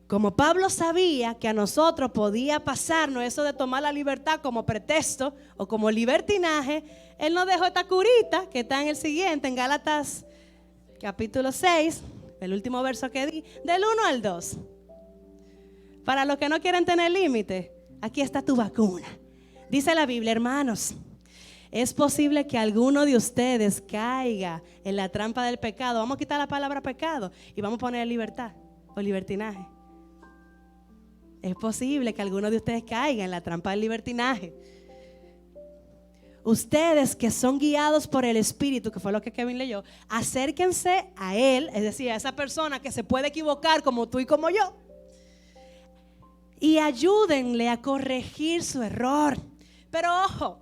como Pablo sabía que a nosotros podía pasarnos eso de tomar la libertad como pretexto o como libertinaje, él nos dejó esta curita que está en el siguiente, en Gálatas capítulo 6, el último verso que di, del 1 al 2. Para los que no quieren tener límite, aquí está tu vacuna. Dice la Biblia: hermanos, es posible que alguno de ustedes caiga en la trampa del pecado. Vamos a quitar la palabra pecado y vamos a poner libertad o libertinaje. Es posible que alguno de ustedes caiga en la trampa del libertinaje. Ustedes que son guiados por el Espíritu, que fue lo que Kevin leyó, acérquense a Él, es decir, a esa persona que se puede equivocar como tú y como yo, y ayúdenle a corregir su error. Pero ojo,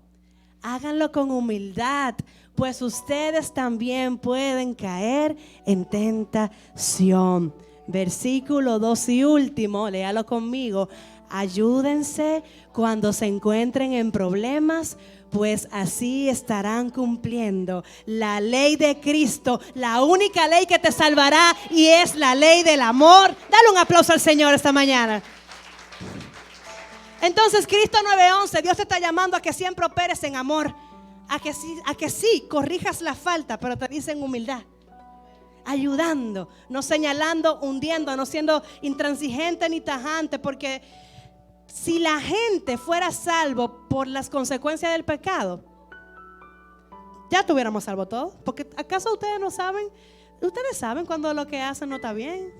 háganlo con humildad, pues ustedes también pueden caer en tentación. Versículo 2 y último, léalo conmigo. Ayúdense cuando se encuentren en problemas, pues así estarán cumpliendo la ley de Cristo, la única ley que te salvará, y es la ley del amor. Dale un aplauso al Señor esta mañana. Entonces, Cristo 9:11, Dios te está llamando a que siempre operes en amor, a que sí corrijas la falta, pero te dice en humildad, ayudando, no señalando, hundiendo, no siendo intransigente ni tajante, porque si la gente fuera salvo por las consecuencias del pecado, ya tuviéramos salvo todos. Porque ¿acaso ustedes no saben? Ustedes saben cuando lo que hacen no está bien.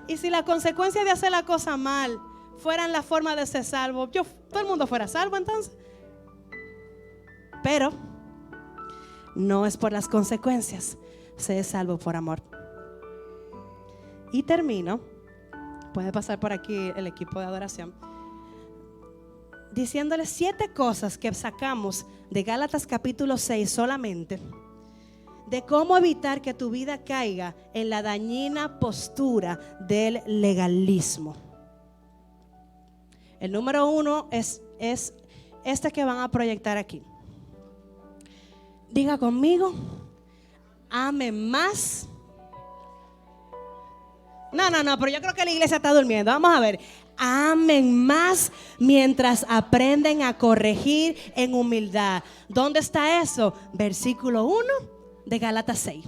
Y si la consecuencia de hacer la cosa mal fueran la forma de ser salvo, todo el mundo fuera salvo entonces. Pero no es por las consecuencias, se es salvo por amor. Y termino, puede pasar por aquí el equipo de adoración, diciéndoles 7 cosas que sacamos de Gálatas capítulo 6 solamente, de cómo evitar que tu vida caiga en la dañina postura del legalismo. El número 1 es este que van a proyectar aquí. Diga conmigo, amen más. No, pero yo creo que la iglesia está durmiendo. Vamos a ver. Amen más mientras aprenden a corregir en humildad. ¿Dónde está eso? Versículo 1 de Gálatas 6.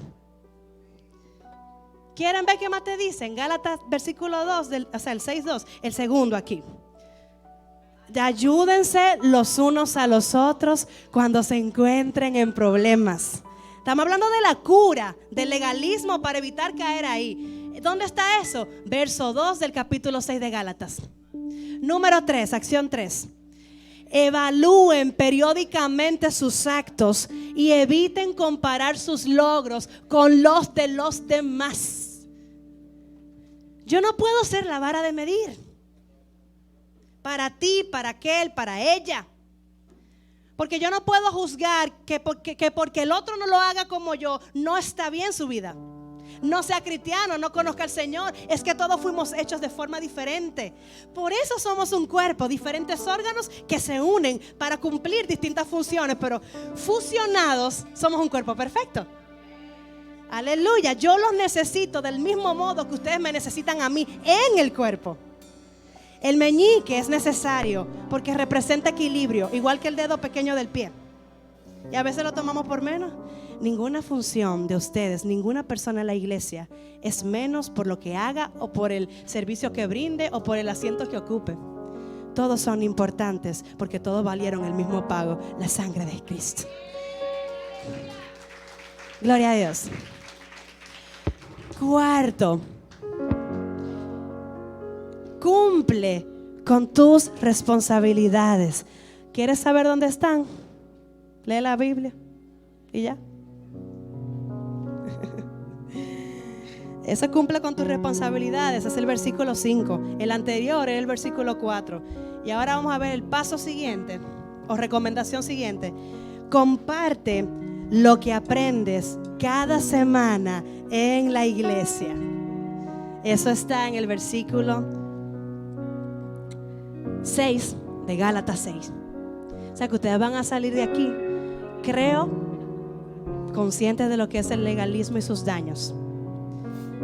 ¿Quieren ver qué más te dicen? Gálatas versículo 2, o sea el 6:2, el segundo aquí. Ayúdense los unos a los otros cuando se encuentren en problemas. Estamos hablando de la cura, del legalismo para evitar caer ahí. ¿Dónde está eso? Verso 2 del capítulo 6 de Gálatas. Número 3, acción 3. Evalúen periódicamente sus actos y eviten comparar sus logros con los de los demás. Yo no puedo ser la vara de medir para ti, para aquel, para ella. Porque yo no puedo juzgar que porque el otro no lo haga como yo, no está bien su vida. No sea cristiano, no conozca al Señor. Es que todos fuimos hechos de forma diferente. Por eso somos un cuerpo, diferentes órganos que se unen para cumplir distintas funciones, pero fusionados somos un cuerpo perfecto. Aleluya, yo los necesito del mismo modo que ustedes me necesitan a mí en el cuerpo. El meñique es necesario porque representa equilibrio, igual que el dedo pequeño del pie. Y a veces lo tomamos por menos. Ninguna función de ustedes, ninguna persona en la iglesia es menos por lo que haga o por el servicio que brinde o por el asiento que ocupe. Todos son importantes porque todos valieron el mismo pago, la sangre de Cristo. Gloria a Dios. Cuarto, cumple con tus responsabilidades. ¿Quieres saber dónde están? Lee la Biblia y ya. Eso cumple con tus responsabilidades. Es el versículo 5. El anterior es el versículo 4. Y ahora vamos a ver el paso siguiente o recomendación siguiente. Comparte lo que aprendes cada semana en la iglesia. Eso está en el versículo 6 de Gálatas 6. O sea que ustedes van a salir de aquí, creo, conscientes de lo que es el legalismo y sus daños.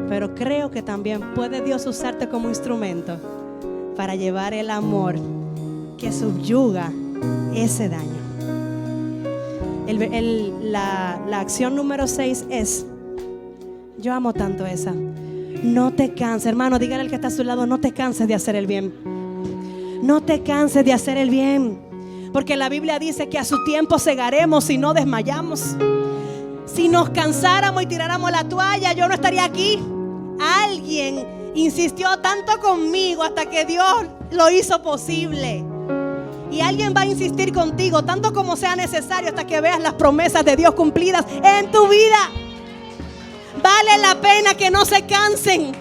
Pero creo que también puede Dios usarte como instrumento para llevar el amor que subyuga ese daño. La acción número 6 es, yo amo tanto esa. No te canses, hermano, dígale al que está a su lado, no te canses de hacer el bien. No te canses de hacer el bien, porque la Biblia dice que a su tiempo segaremos y no desmayamos. Si nos cansáramos y tiráramos la toalla, yo no estaría aquí. Alguien insistió tanto conmigo hasta que Dios lo hizo posible. Y alguien va a insistir contigo tanto como sea necesario hasta que veas las promesas de Dios cumplidas en tu vida. Vale la pena que no se cansen.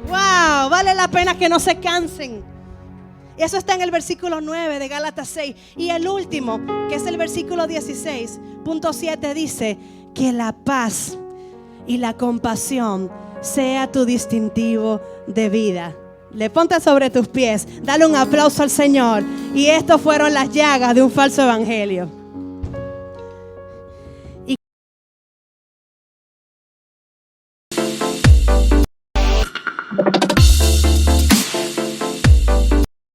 Wow, vale la pena que no se cansen. Eso está en el versículo 9 de Gálatas 6. Y el último, que es el versículo 16.7, dice que la paz y la compasión sea tu distintivo de vida. Le ponte sobre tus pies, dale un aplauso al Señor. Y estos fueron las llagas de un falso evangelio.